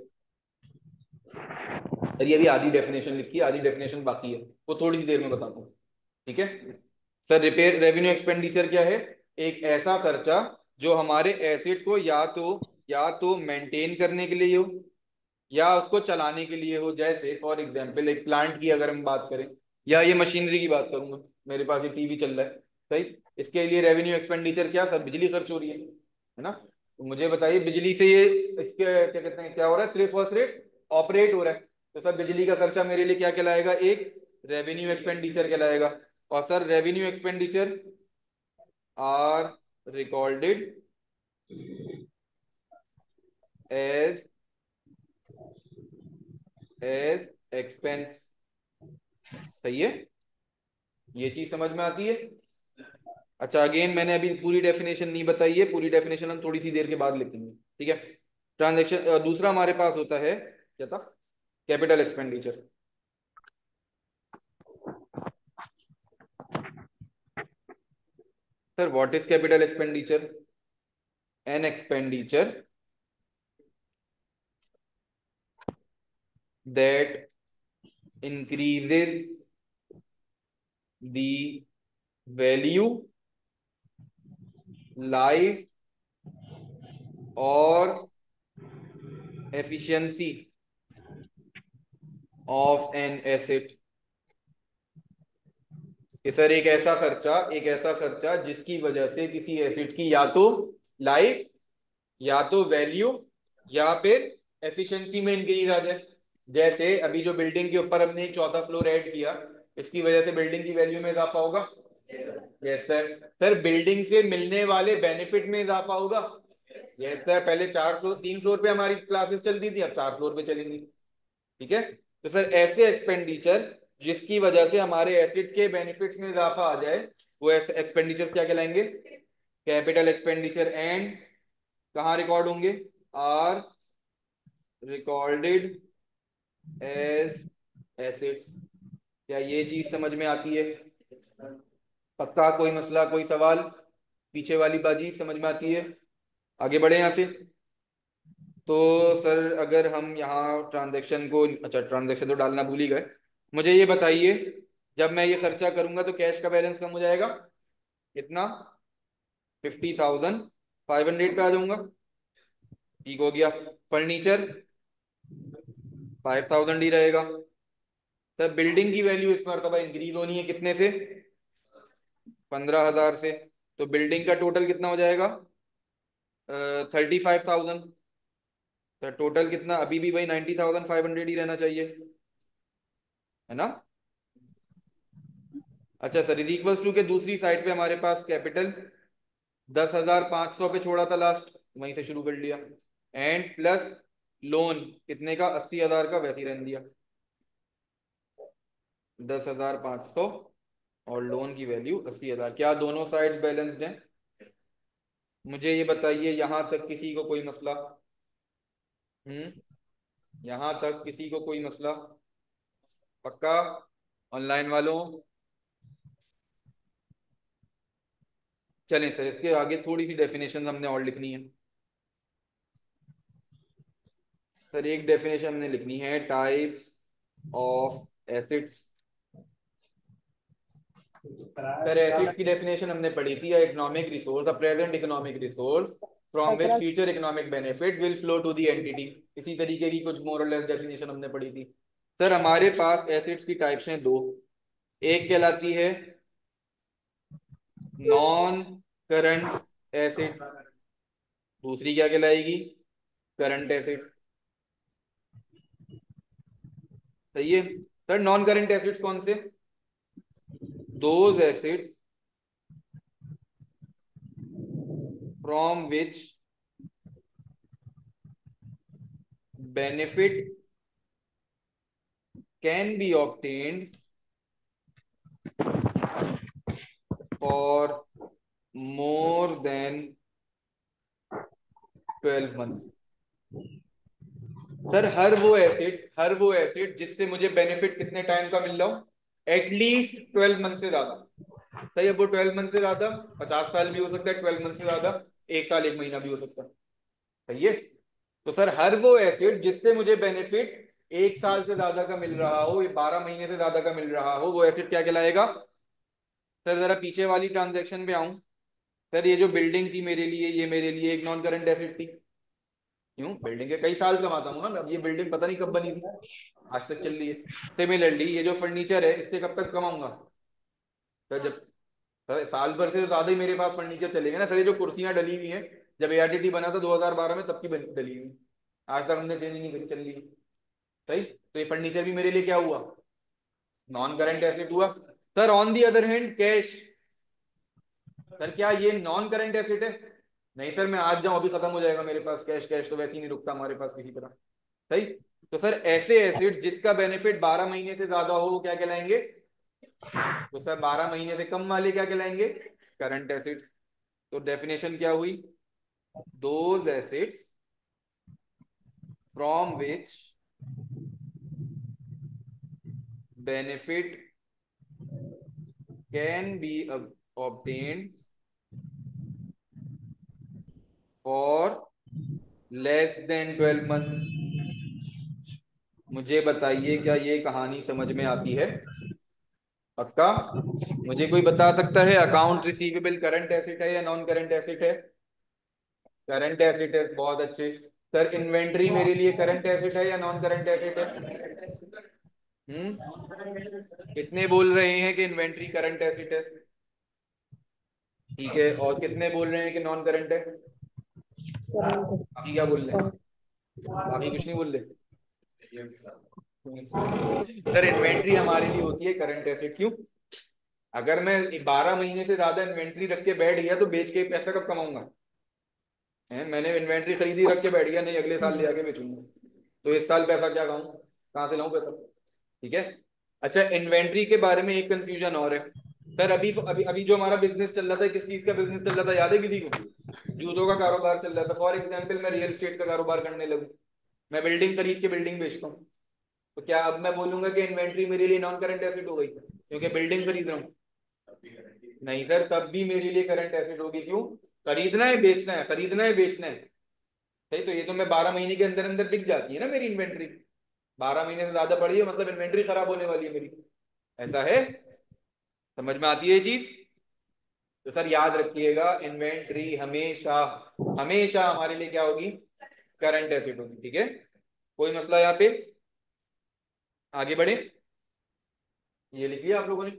A: सर ये अभी आधी डेफिनेशन लिखी है, आधी डेफिनेशन बाकी है, वो थोड़ी सी देर में बताता हूँ। ठीक है सर। रिपेयर रेवेन्यू एक्सपेंडिचर क्या है? एक ऐसा खर्चा जो हमारे एसेट को या तो मेंटेन करने के लिए हो या उसको चलाने के लिए हो। जैसे फॉर एग्जांपल एक प्लांट की अगर हम बात करें, या ये मशीनरी की बात करूंगा, मेरे पास ये टीवी चल रहा है, सही। इसके लिए रेवेन्यू एक्सपेंडिचर क्या सर, बिजली खर्च हो रही है ना। तो मुझे बताइए बिजली से ये इसके क्या कहते हैं, क्या हो रहा है, सिर्फ और सिर्फ ऑपरेट हो रहा है। तो सर बिजली का खर्चा मेरे लिए क्या कहलाएगा, एक रेवेन्यू एक्सपेंडिचर कहलाएगा। और sir revenue expenditure are recorded as as expense. सही है, ये चीज समझ में आती है। अच्छा अगेन मैंने अभी पूरी डेफिनेशन नहीं बताई है, पूरी डेफिनेशन हम थोड़ी सी देर के बाद लिखेंगे, ठीक है। ट्रांजेक्शन दूसरा हमारे पास होता है, क्या था, capital expenditure. Sir what is capital expenditure? An expenditure that increases the value, life और एफिशिएंसी ऑफ एन एसेट। कि सर एक ऐसा खर्चा जिसकी वजह से किसी एसेट की या तो लाइफ, या तो वैल्यू, या फिर एफिशिएंसी में इंक्रीज आ जाए। जैसे अभी जो बिल्डिंग के ऊपर हमने एक चौथा फ्लोर ऐड किया, इसकी वजह से बिल्डिंग की वैल्यू में इजाफा होगा। Yes sir. सर बिल्डिंग से मिलने वाले बेनिफिट में इजाफा होगा। Yes sir. पहले 4 फ्लोर 3 फ्लोर पे हमारी क्लासेस चलती थी, अब 4 फ्लोर पे चलेंगी। ठीक है। तो सर ऐसे एक्सपेंडिचर जिसकी वजह से हमारे एसेट के बेनिफिट्स में इजाफा आ जाए, वो ऐसे एक्सपेंडिचर्स क्या कहलाएंगे, कैपिटल एक्सपेंडिचर। एंड कहाँ रिकॉर्ड होंगे, आर रिकॉर्डेड एज एसेट्स। क्या ये चीज समझ में आती है? पक्का, कोई मसला, कोई सवाल? पीछे वाली बाजी समझ में आती है? आगे बढ़े यहाँ से। तो सर अगर हम यहाँ ट्रांजैक्शन को, अच्छा ट्रांजैक्शन तो डालना भूल ही गए। मुझे ये बताइए, जब मैं ये खर्चा करूंगा तो कैश का बैलेंस कम हो जाएगा, कितना, 50,500 पे आ जाऊंगा। ठीक हो गया। फर्नीचर 5,000 ही रहेगा। सर बिल्डिंग की वैल्यू इस मरतबा इंक्रीज होनी है कितने से, 15,000 से। तो बिल्डिंग का टोटल कितना हो जाएगा, 35,000। सर टोटल कितना, अभी भी वही 90,500 ही रहना चाहिए, है ना। अच्छा सर, इज इक्वल्स टू के दूसरी साइड पे हमारे पास कैपिटल 10,500 पे छोड़ा था लास्ट, वहीं से शुरू कर लिया। एंड प्लस लोन कितने का, 80,000 का, वैसे ही रहने दिया 10,500, और लोन की वैल्यू 80,000। क्या दोनों साइड्स बैलेंस्ड हैं? मुझे ये बताइए, यहां तक किसी को कोई मसला? यहां तक किसी को कोई मसला? पक्का? ऑनलाइन वालों, चलें सर, इसके आगे थोड़ी सी डेफिनेशन हमने और लिखनी है। सर एक डेफिनेशन हमने लिखनी है, types of assets. Sir assets की डेफिनेशन हमने पढ़ी थी, economic resource, a present economic resource from which
B: टकरा।
A: Future economic benefit will flow to the entity. इसी तरीके की कुछ मोर और लेस डेफिनेशन हमने पढ़ी थी। सर हमारे पास एसिड्स की टाइप्स हैं दो। एक कहलाती है नॉन करंट एसिड्स, दूसरी क्या कहलाएगी, करंट एसिड्स। सही है। सर नॉन करंट एसिड्स कौन से, those assets from which benefit can be obtained for more than 12 months. Sir हर वो एसिड जिससे मुझे बेनिफिट कितने टाइम का मिल रहा हो, एटलीस्ट 12 मंथ से ज्यादा। सही, अब वो 12 मंथ से ज्यादा 50 साल भी हो सकता है, 12 मंथ से ज्यादा 1 साल 1 महीना भी हो सकता है। सही है। तो सर हर वो एसिड जिससे मुझे बेनिफिट 1 साल से ज्यादा का मिल रहा हो, ये 12 महीने से ज्यादा का मिल रहा हो, वो एसिड क्या कहलाएगा। सर जरा पीछे वाली ट्रांजेक्शन पे आऊं। सर ये जो बिल्डिंग थी मेरे लिए, ये मेरे लिए एक नॉन करंट एसिड थी। क्यों, बिल्डिंग के कई साल कमाता हूँ ना मैं, अब ये बिल्डिंग पता नहीं कब बनी थी, आज तक चल रही है। सिमिलरली ये जो फर्नीचर है, इससे कब तक कमाऊंगा। सर जब, सर साल भर से तो ज्यादा ही मेरे पास फर्नीचर चलेगा ना। सर ये जो कुर्सियां डली हुई हैं, जब एआरटीटी बना था 2012 में, तब की डली हुई, आज तक हमने चेंज नहीं करी, चल रही है। सही, तो ये फर्नीचर भी मेरे लिए क्या हुआ, नॉन करंट एसेट हुआ। Sir on the other hand cash, sir क्या ये नॉन करंट एसेट है? नहीं सर, मैं आज जाऊं अभी खत्म हो जाएगा मेरे पास कैश, कैश तो वैसे ही नहीं रुकता हमारे पास किसी तरह। सही। तो सर ऐसे एसिड जिसका बेनिफिट 12 महीने से ज्यादा हो, वो क्या कहलाएंगे, तो सर 12 महीने से कम वाले क्या कहलाएंगे, करंट एसिड्स। तो डेफिनेशन क्या हुई, those assets from which benefit can B obtained for less than 12 month. मुझे बताइए क्या ये कहानी समझ में आती है? पक्का? मुझे कोई बता सकता है अकाउंट रिसीवेबल करंट एसेट है या नॉन करंट एसेट है? करंट एसेट है, बहुत अच्छे। सर इन्वेंट्री मेरे लिए करंट एसेट है या नॉन करंट एसेट है? कितने बोल रहे हैं कि इन्वेंट्री करंट एसेट है? ठीक है, और कितने बोल रहे हैं कि नॉन करंट है? बाकी क्या बोल रहे हैं, बाकी कुछ नहीं बोल रहे। सर इन्वेंट्री हमारे लिए होती है करंट एसेट, क्यों, अगर मैं 12 महीने से ज्यादा इन्वेंट्री रख के बैठ गया तो बेच के पैसा कब कमाऊंगा, है मैंने इन्वेंट्री खरीदी रख के बैठ गया, नहीं अगले साल ले आके बेचूंगा, तो इस साल पैसा क्या खाऊं, कहाँ से लाऊं पैसा। ठीक है। अच्छा इन्वेंट्री के बारे में एक कंफ्यूजन और है। सर अभी अभी अभी जो हमारा बिजनेस चल रहा था, किस चीज का बिजनेस चल रहा था, याद है किसी को? जूतों का कारोबार चल रहा था। फॉर एग्जाम्पल मैं रियल एस्टेट का कारोबार करने लगूं, मैं बिल्डिंग खरीद के बिल्डिंग बेचता हूँ, तो क्या अब मैं बोलूंगा कि इन्वेंट्री मेरे लिए नॉन करंट एसेट हो गई क्योंकि बिल्डिंग खरीद रहा हूँ? नहीं सर, तब भी मेरे लिए करंट एसेट होगी, क्यों, खरीदना है बेचना है, खरीदना है बेचना है। सही, तो ये तो मैं 12 महीने के अंदर अंदर बिक जाती है ना मेरी इन्वेंट्री। 12 महीने से ज्यादा पड़ी है मतलब इन्वेंट्री खराब होने वाली है मेरी, ऐसा है। समझ में आती है ये चीज? तो सर याद रखिएगा, इन्वेंट्री हमेशा हमेशा हमारे लिए क्या होगी? करंट एसेट होगी। ठीक है, कोई मसला यहाँ पे? आगे बढ़े। ये लिख लिया आप लोगों ने?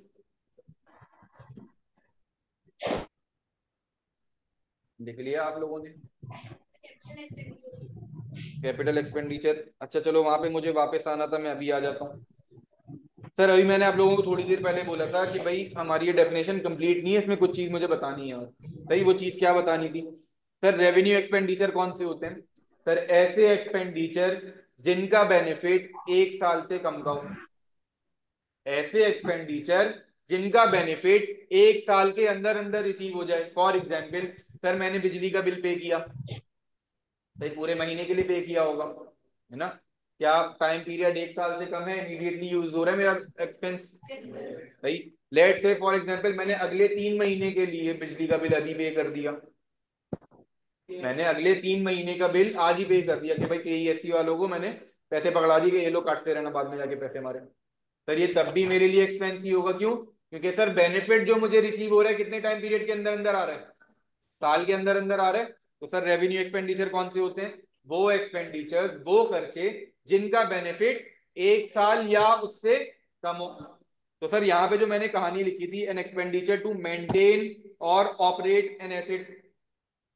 A: लिख लिया आप लोगों ने? Capital expenditure. अच्छा चलो, वहां पे मुझे वापस आना था, मैं अभी आ जाता हूँ। सर अभी मैंने आप लोगों को थोड़ी देर पहले बोला था कि भाई हमारी ये डेफिनेशन कंप्लीट नहीं है, इसमें कुछ चीज मुझे बतानी है। और भाई वो चीज क्या बतानी थी? सर रेवेन्यू एक्सपेंडिचर कौन से होते हैं? सर ऐसे एक्सपेंडिचर जिनका बेनिफिट 1 साल से कम का हो। ऐसे एक्सपेंडिचर जिनका बेनिफिट 1 साल के अंदर अंदर रिसीव हो जाए। फॉर एग्जाम्पल, सर मैंने बिजली का बिल पे किया, भाई पूरे महीने के लिए पे किया होगा, है ना? क्या टाइम पीरियड 1 साल से कम है, इमीडिएटली यूज हो रहा है मेरा एक्सपेंस? भाई लेट से फॉर एग्जांपल मैंने अगले 3 महीने के लिए बिजली का बिल अभी पे कर दिया, मैंने अगले 3 महीने का बिल आज ही पे कर दिया कि भाई केईएससी वालों को मैंने पैसे पकड़ा दिए कि ये लोग काटते रहना बाद में जाके पैसे हमारे। सर ये तब भी मेरे लिए एक्सपेंस ही होगा, क्यों? क्योंकि सर बेनिफिट जो मुझे रिसीव हो रहा है कितने टाइम पीरियड के अंदर अंदर आ रहा है? साल के अंदर अंदर आ रहा है। तो सर रेवेन्यू एक्सपेंडिचर कौन से होते हैं? वो एक्सपेंडिचर्स, वो खर्चे जिनका बेनिफिट 1 साल या उससे कम हो। तो सर यहाँ पे जो मैंने कहानी लिखी थी, एन एक्सपेंडिचर टू मेंटेन और ऑपरेट एन एसेट।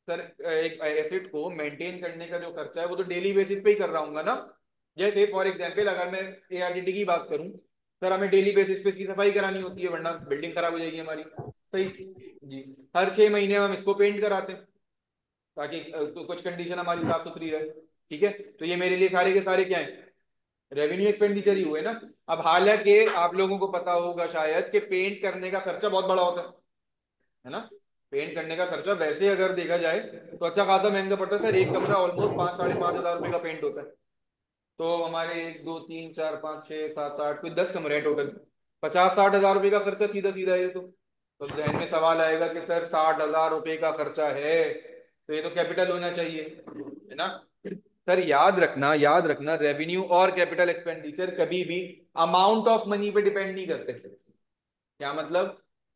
A: सर एक एसेट को मेंटेन करने का जो खर्चा है वो तो डेली बेसिस पे ही कर रहा हूँ ना। जैसे फॉर एग्जांपल अगर मैं एआरडीटी की बात करूं, सर हमें डेली बेसिस पे इसकी सफाई करानी होती है वरना बिल्डिंग खराब हो जाएगी हमारी। सही जी। हर 6 महीने हम इसको पेंट कराते हैं ताकि तो कुछ कंडीशन हमारी साफ सुथरी रहे। ठीक है, तो ये मेरे लिए सारे के सारे क्या है? रेवेन्यू एक्सपेंडिचर ही हुए ना। अब हालांकि आप लोगों को पता होगा शायद कि पेंट करने का खर्चा बहुत बड़ा होता है ना? पेंट करने का खर्चा वैसे अगर देखा जाए तो अच्छा खासा महंगा पड़ता है सर। एक कमरा ऑलमोस्ट 5 साढ़े 5 हजार रुपए का पेंट होता है। तो हमारे 1 2 3 4 5 6 7 8 कोई 10 कमरे हैं टोटल, 50 60 हजार रुपए का खर्चा सीधा सीधा है ये तो जहन में सवाल आएगा कि सर 60 हजार रुपए का खर्चा है तो ये तो कैपिटल होना चाहिए, है ना? सर याद रखना रेवेन्यू और कैपिटल एक्सपेंडिचर कभी भी अमाउंट ऑफ मनी पे डिपेंड नहीं करते। क्या मतलब?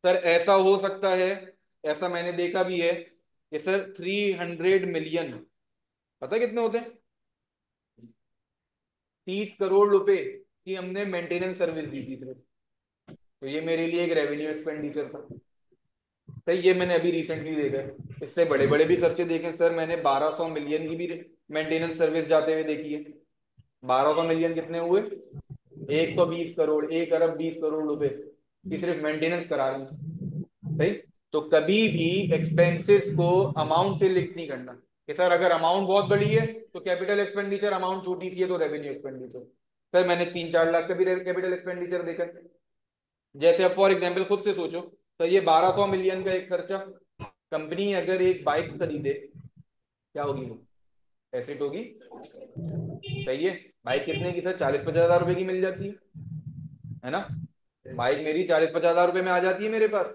A: सर ऐसा हो सकता है, ऐसा मैंने देखा भी है कि सर 300 मिलियन, पता है कितने होते हैं? 30 करोड़ रुपए की हमने मेंटेनेंस सर्विस दी थी सिर्फ। तो ये मेरे लिए एक रेवेन्यू एक्सपेंडिचर था। सर ये मैंने अभी रिसेंटली देखा है। इससे बड़े बड़े भी खर्चे देखे सर, मैंने 1200 मिलियन की भी मेंटेनेंस सर्विस जाते हुए देखी है। 1200 मिलियन कितने हुए? 120 करोड़, 1 अरब 20 करोड़ रुपए की सिर्फ मेंटेनेंस करा रहे हैं। सही। तो कभी भी एक्सपेंसेस को अमाउंट से लिंक नहीं करना कि सर अगर अमाउंट बहुत बड़ी है तो कैपिटल एक्सपेंडिचर, अमाउंट छोटी सी है तो रेवेन्यू एक्सपेंडिचर। सर मैंने 3 4 लाख का भी कैपिटल एक्सपेंडिचर देखा है। जैसे अब फॉर एग्जाम्पल खुद से सोचो, तो ये 1200 मिलियन का एक खर्चा, कंपनी अगर एक बाइक खरीदे, क्या होगी वो? एसेट होगी। सही है। बाइक कितने की सर? 40 50 हजार रुपए की मिल जाती है ना? बाइक मेरी 40 50 हजार रुपए में आ जाती है मेरे पास।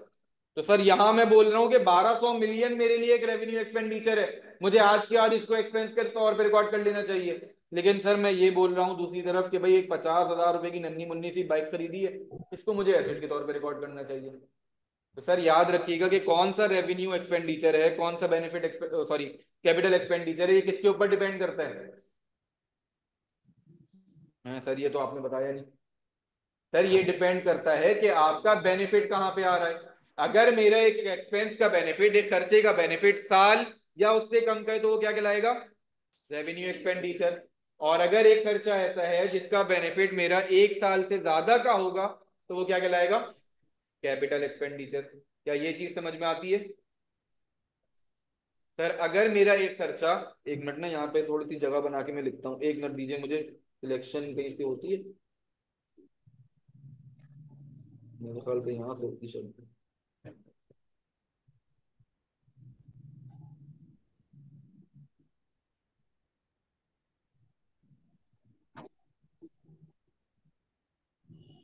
A: तो सर यहां मैं बोल रहा हूं कि 1200 मिलियन मेरे लिए एक रेवेन्यू एक्सपेंडिचर है, मुझे आज के आज इसको एक्सपेंस के तौर पे रिकॉर्ड कर लेना चाहिए। लेकिन सर मैं ये बोल रहा हूँ दूसरी तरफ कि भाई एक 50 हजार रुपए की नन्ही मुन्नी सी बाइक खरीदी है, इसको मुझे एसेट के तौर पे रिकॉर्ड करना चाहिए। तो सर याद रखिएगा कि कौन सा रेवेन्यू एक्सपेंडिचर है, कौन सा बेनिफिट, सॉरी कैपिटल एक्सपेंडिचर है, ये किसके ऊपर डिपेंड करता है? हाँ सर ये तो आपने बताया नहीं। सर ये डिपेंड करता है कि आपका बेनिफिट कहां पे आ रहा है। अगर मेरा एक एक्सपेंस का बेनिफिट, एक खर्चे का बेनिफिट साल या उससे कम का है तो वो क्या कहलाएगा? Revenue expenditure. और अगर एक खर्चा ऐसा है जिसका बेनिफिट मेरा 1 साल से ज्यादा का होगा तो वो क्या कहलाएगा? Capital expenditure. क्या ये चीज समझ में आती है? सर अगर मेरा एक खर्चा, एक मिनट ना यहाँ पे थोड़ी सी जगह बना के मैं लिखता हूँ, एक मिनट दीजिए मुझे, सिलेक्शन कहीं से होती है मेरे ख्याल से, यहाँ से होती शब्द।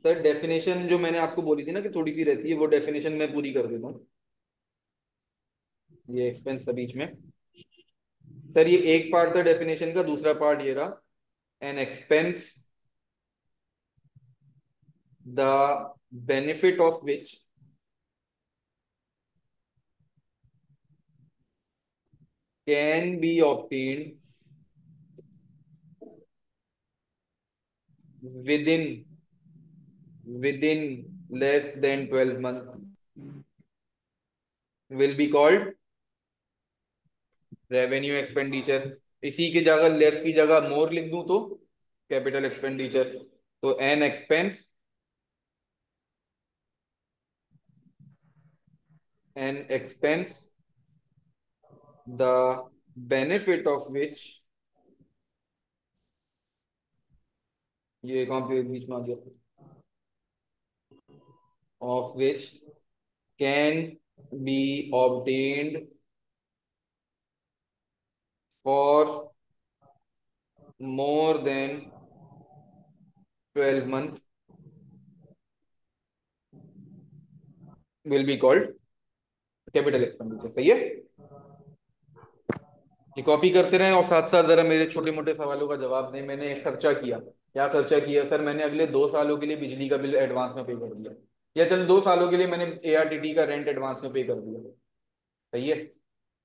A: सर डेफिनेशन जो मैंने आपको बोली थी ना कि थोड़ी सी रहती है, वो डेफिनेशन मैं पूरी कर देता हूँ। ये एक्सपेंस था बीच में। सर ये एक पार्ट था डेफिनेशन का, दूसरा पार्ट ये रहा, an expense the benefit of which can be obtained with in less than 12 months will be called revenue expenditure. इसी की जगह लेस की जगह मोर लिख दूं तो कैपिटल एक्सपेंडिचर। तो an expense the benefit of which, ये कहाँ पे बीच में आ गया, of which can be obtained for more than 12 months will be called capital expenditure. सही है। ये कॉपी करते रहें और साथ साथ जरा मेरे छोटे मोटे सवालों का जवाब दें। मैंने एक खर्चा किया, क्या खर्चा किया सर? मैंने अगले 2 सालों के लिए बिजली का बिल एडवांस में पे कर दिया, या चल 2 सालों के लिए मैंने एआरटीटी का रेंट एडवांस में पे कर दिया। सही है।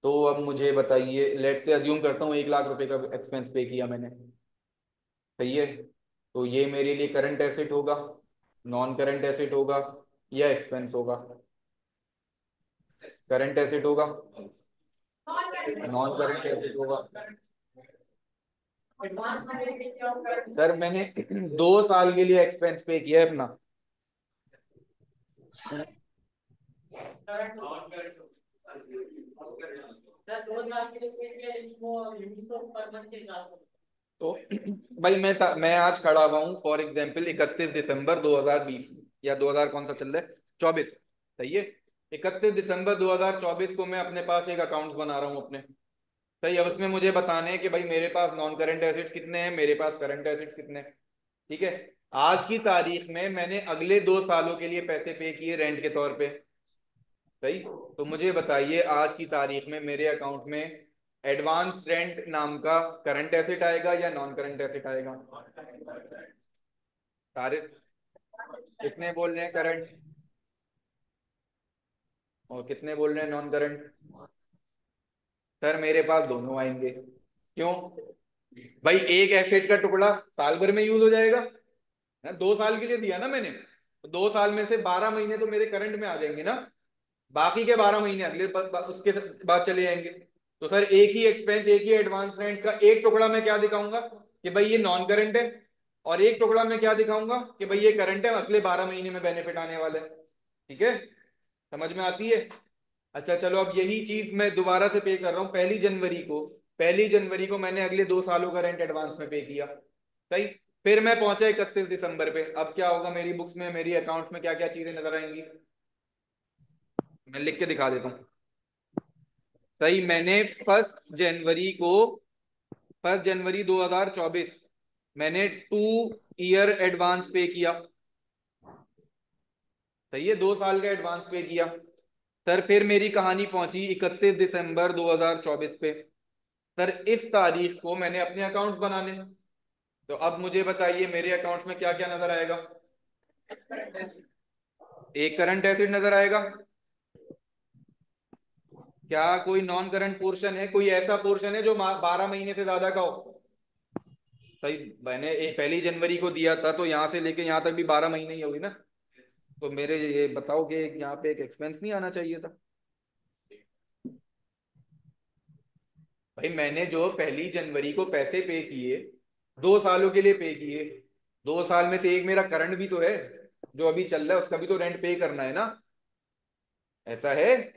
A: तो अब मुझे बताइए, लेट से अज्यूम करता हूँ 1 लाख रुपए का एक्सपेंस पे किया मैंने। सही है। तो ये मेरे लिए करंट एसेट होगा, नॉन करंट एसेट होगा, या एक्सपेंस होगा? करंट एसेट होगा, नॉन करंट एसेट होगा? सर मैंने 2 साल के लिए एक्सपेंस पे किया है अपना। तो भाई मैं आज खड़ा हुआ हूँ फॉर एग्जाम्पल 31 दिसंबर 2020, या 2000 कौन सा चल रहा है, 24। सही है। 31 दिसंबर 2024 को मैं अपने पास एक अकाउंट बना रहा हूँ अपने। सही है। उसमें मुझे बताने हैं कि भाई मेरे पास नॉन करंट एसेट्स कितने हैं, मेरे पास करंट एसेट्स कितने हैं। ठीक है। आज की तारीख में मैंने अगले 2 सालों के लिए पैसे पे किए रेंट के तौर पे। सही। तो मुझे बताइए आज की तारीख में मेरे अकाउंट में एडवांस रेंट नाम का करंट एसेट आएगा या नॉन करंट एसेट आएगा? सारे कितने बोल रहे हैं करंट, और कितने बोल रहे हैं नॉन करंट? सर मेरे पास दोनों आएंगे। क्यों? भाई एक एसेट का टुकड़ा साल भर में यूज हो जाएगा ना, 2 साल के लिए दिया ना मैंने, तो 2 साल में से 12 महीने तो मेरे करंट में आ जाएंगे ना, बाकी के 12 महीने अगले उसके बाद चले जाएंगे। तो सर एक ही एक्सपेंस, एक ही एडवांस रेंट का एक टुकड़ा मैं क्या दिखाऊंगा कि भाई ये नॉन करंट है, और एक टुकड़ा मैं क्या दिखाऊंगा कि भाई ये करंट है, अगले 12 महीने में बेनिफिट आने वाला है। ठीक है। समझ में आती है? अच्छा चलो, अब यही चीज मैं दोबारा से पे कर रहा हूँ 1 जनवरी को। 1 जनवरी को मैंने अगले 2 सालों का रेंट एडवांस में पे किया। सही। फिर मैं पहुंचा 31 दिसंबर पे, अब क्या होगा मेरी बुक्स में, मेरी अकाउंट में क्या क्या चीजें नजर आएंगी? मैं लिख के दिखा देता हूँ। सही। मैंने फर्स्ट जनवरी 2024 मैंने 2 ईयर एडवांस पे किया। सही है। 2 साल का एडवांस पे किया। सर फिर मेरी कहानी पहुंची 31 दिसंबर 2024 पे। सर इस तारीख को मैंने अपने अकाउंट्स बनाने। तो अब मुझे बताइए मेरे अकाउंट्स में क्या क्या नजर आएगा? एक करंट एसेट नजर आएगा। क्या कोई नॉन करंट पोर्शन है, कोई ऐसा पोर्शन है जो 12 महीने से ज्यादा का हो? सही। मैंने 1 जनवरी को दिया था, तो यहां से लेके यहां तक भी 12 महीने ही होगी ना। तो मेरे ये बताओ कि यहाँ पे एक एक्सपेंस नहीं आना चाहिए था? भाई मैंने जो 1 जनवरी को पैसे पे किए, 2 सालों के लिए पे किए, 2 साल में से एक मेरा करंट भी तो है, जो अभी चल रहा है उसका भी तो रेंट पे करना है ना। ऐसा है?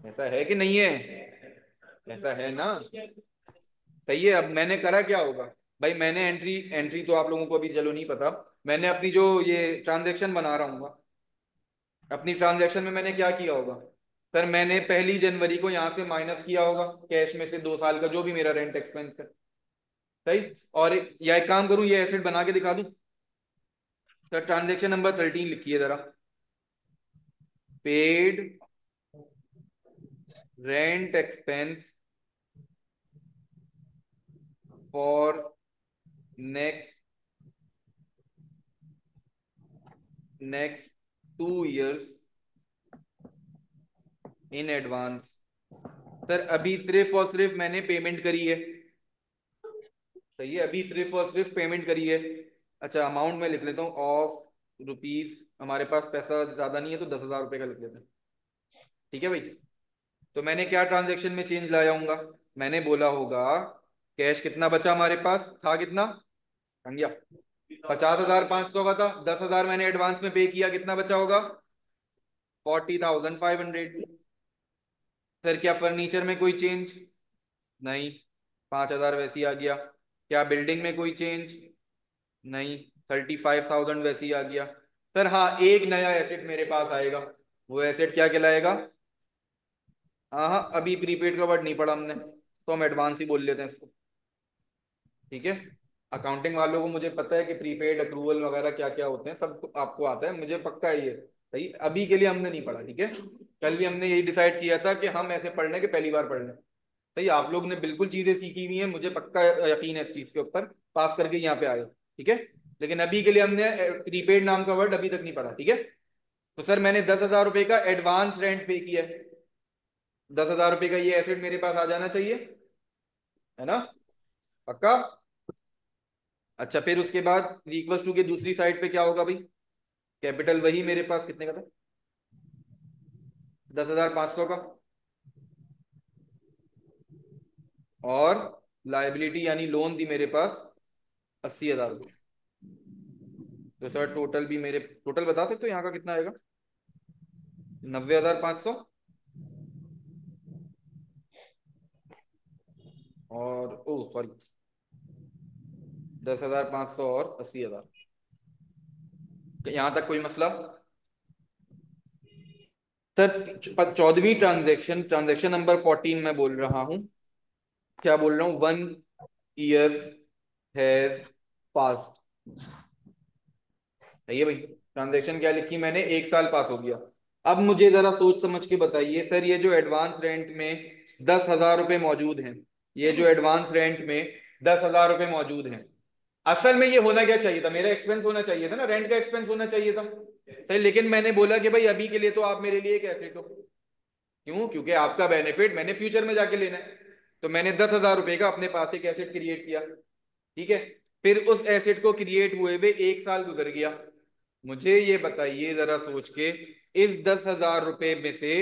A: ऐसा है कि नहीं है? ऐसा है ना? सही है। अब मैंने करा क्या होगा? भाई मैंने एंट्री एंट्री तो आप लोगों को अभी चलो नहीं पता। मैंने अपनी जो ये ट्रांजेक्शन बना रहा हूँ, अपनी ट्रांजैक्शन में मैंने क्या किया होगा? सर मैंने 1 जनवरी को यहां से माइनस किया होगा कैश में से 2 साल का जो भी मेरा रेंट एक्सपेंस है। सही। और या एक काम करूं, ये एसेट बना के दिखा दूं? सर ट्रांजेक्शन नंबर 13 लिखिए जरा। Paid rent expense for next next 2 years in advance sir अभी सिर्फ और सिर्फ मैंने पेमेंट करी है। सही है, अभी सिर्फ और सिर्फ पेमेंट करी है। अच्छा, अमाउंट मैं लिख लेता हूँ ऑफ रुपीज। हमारे पास पैसा ज्यादा नहीं है तो 10,000 रुपये का लिख लेते हैं। ठीक है भाई। तो मैंने क्या ट्रांजेक्शन में चेंज लाया हूँगा? मैंने बोला होगा कैश कितना बचा हमारे पास था, कितना अंगिया 50,500 का था। 10,000 मैंने एडवांस में पे किया, कितना बचा होगा? 40,500। फिर क्या फर्नीचर में कोई चेंज? नहीं, 5,000 वैसे ही आ गया। क्या बिल्डिंग में कोई चेंज? नहीं, 35,000 वैसे ही आ गया। सर हाँ, एक नया एसेट मेरे पास आएगा। वो एसेट क्या कहलाएगा? हाँ हाँ, अभी प्रीपेड का वर्ड नहीं पढ़ा हमने, तो हम एडवांस ही बोल लेते हैं इसको। ठीक है। अकाउंटिंग वालों को मुझे पता है कि प्रीपेड अप्रूवल वगैरह क्या क्या होते हैं, सब आपको आता है, मुझे पक्का है ये। सही, अभी के लिए हमने नहीं पढ़ा। ठीक है। कल भी हमने यही डिसाइड किया था कि हम ऐसे पढ़ लें कि पहली बार पढ़ लें। सही, आप लोग ने बिल्कुल चीजें सीखी हुई हैं, मुझे पक्का यकीन है इस चीज के ऊपर, पास करके यहाँ पे आए। ठीक है। लेकिन अभी के लिए हमने प्रीपेड नाम का वर्ड अभी तक नहीं पढ़ा। ठीक है। तो सर मैंने 10,000 रुपये का एडवांस रेंट पे किया है। 10,000 रुपये का ये एसेट मेरे पास आ जाना चाहिए, है ना? पक्का? अच्छा, फिर उसके बाद इक्वल्स टू के दूसरी साइड पे क्या होगा भाई? कैपिटल वही मेरे पास कितने का था, 10,500 का। और लाइबिलिटी यानी लोन थी मेरे पास 80,000 रुपये। तो सर टोटल भी मेरे, टोटल बता सकते हो यहाँ का कितना आएगा? 90,500। और ओ सॉरी, 10,500 और 80,000। यहाँ तक कोई मसला? सर 14वीं ट्रांजेक्शन, ट्रांजेक्शन नंबर 14 मैं बोल रहा हूँ। क्या बोल रहा हूँ? 1 ईयर हैज पास। सही है भाई। ट्रांजेक्शन क्या लिखी मैंने? 1 साल पास हो गया। अब मुझे जरा सोच समझ के बताइए सर, ये जो एडवांस रेंट में 10,000 रुपये मौजूद हैं, ये जो एडवांस रेंट में 10,000 रुपये मौजूद हैं, असल में ये होना क्या चाहिए था? मेरा एक्सपेंस होना चाहिए था ना, रेंट का एक्सपेंस होना चाहिए था। सही, लेकिन मैंने बोला कि भाई अभी के लिए तो आप मेरे लिए एक एसेट हो। क्यों? क्योंकि आपका बेनिफिट मैंने फ्यूचर में जाके लेना है। तो मैंने 10,000 रुपये का अपने पास एक एसेट क्रिएट किया। ठीक है। फिर उस एसेट को क्रिएट हुए हुए 1 साल गुजर गया। मुझे ये बताइए जरा सोच के, इस 10,000 रुपये में से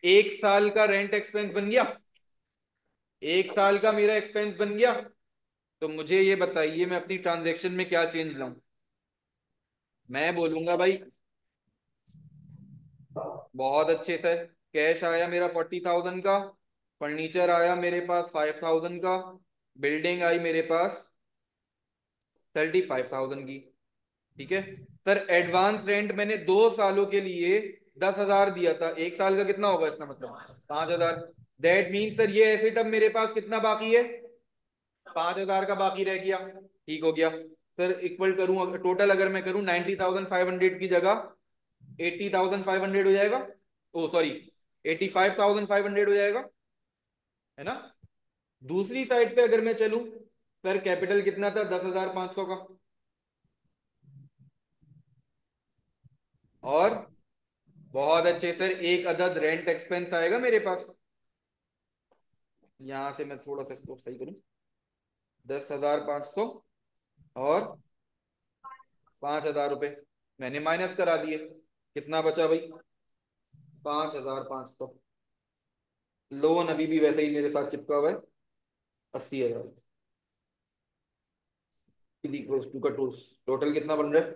A: 1 साल का रेंट एक्सपेंस बन गया? 1 साल का मेरा एक्सपेंस बन गया। तो मुझे ये बताइए मैं अपनी ट्रांजेक्शन में क्या चेंज लाऊं? मैं बोलूंगा भाई बहुत अच्छे से, कैश आया मेरा 40,000 का, फर्नीचर आया मेरे पास 5,000 का, बिल्डिंग आई मेरे पास 35,000 की। ठीक है। सर एडवांस रेंट मैंने 2 सालों के लिए 10,000 दिया था, 1 साल का कितना होगा इसका मतलब? 5,000। दैट मीन सर ये एसेट अब मेरे पास कितना बाकी है? 5,000 का बाकी रह गया। ठीक हो गया। सर इक्वल करूं टोटल, अगर मैं करूं 90,500 की जगह 80,500 हो जाएगा। ओ सॉरी, 85,500 हो जाएगा, है ना? दूसरी साइड पे अगर मैं चलूं, सर कैपिटल कितना था? 10,500 का। और बहुत अच्छे सर, एक अदद रेंट एक्सपेंस आएगा मेरे पास। यहां से मैं थोड़ा सा इसको सही करूं, 10,500 और 5,000 रुपये मैंने माइनस करा दिए। कितना बचा भाई? 5,500। लोन अभी भी वैसे ही मेरे साथ चिपका हुआ है, 80,000। टू का टोटल कितना बन रहा है?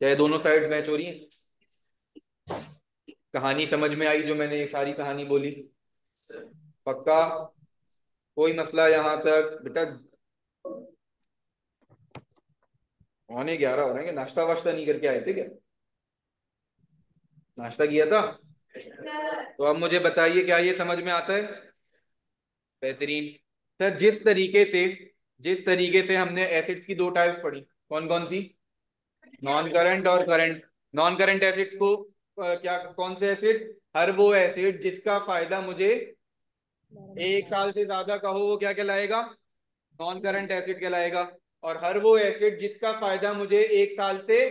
A: क्या ये दोनों साइड मैच हो रही है? कहानी समझ में आई जो मैंने ये सारी कहानी बोली? पक्का? कोई मसला यहाँ तक बेटा? 11:15 हो रहे हैं, नाश्ता वाश्ता नहीं करके आए थे क्या? नाश्ता किया था? तो अब मुझे बताइए क्या ये समझ में आता है? बेहतरीन। सर जिस तरीके से हमने एसिड्स की दो टाइप्स पढ़ी, कौन कौन सी? नॉन करंट और करंट। नॉन करंट एसिड्स को क्या, कौन से एसिड? हर वो एसिड जिसका फायदा मुझे 1 साल से ज्यादा का हो, वो क्या कहलाएगा? नॉन करंट एसिड कहलाएगा। और हर वो एसिड जिसका फायदा मुझे 1 साल से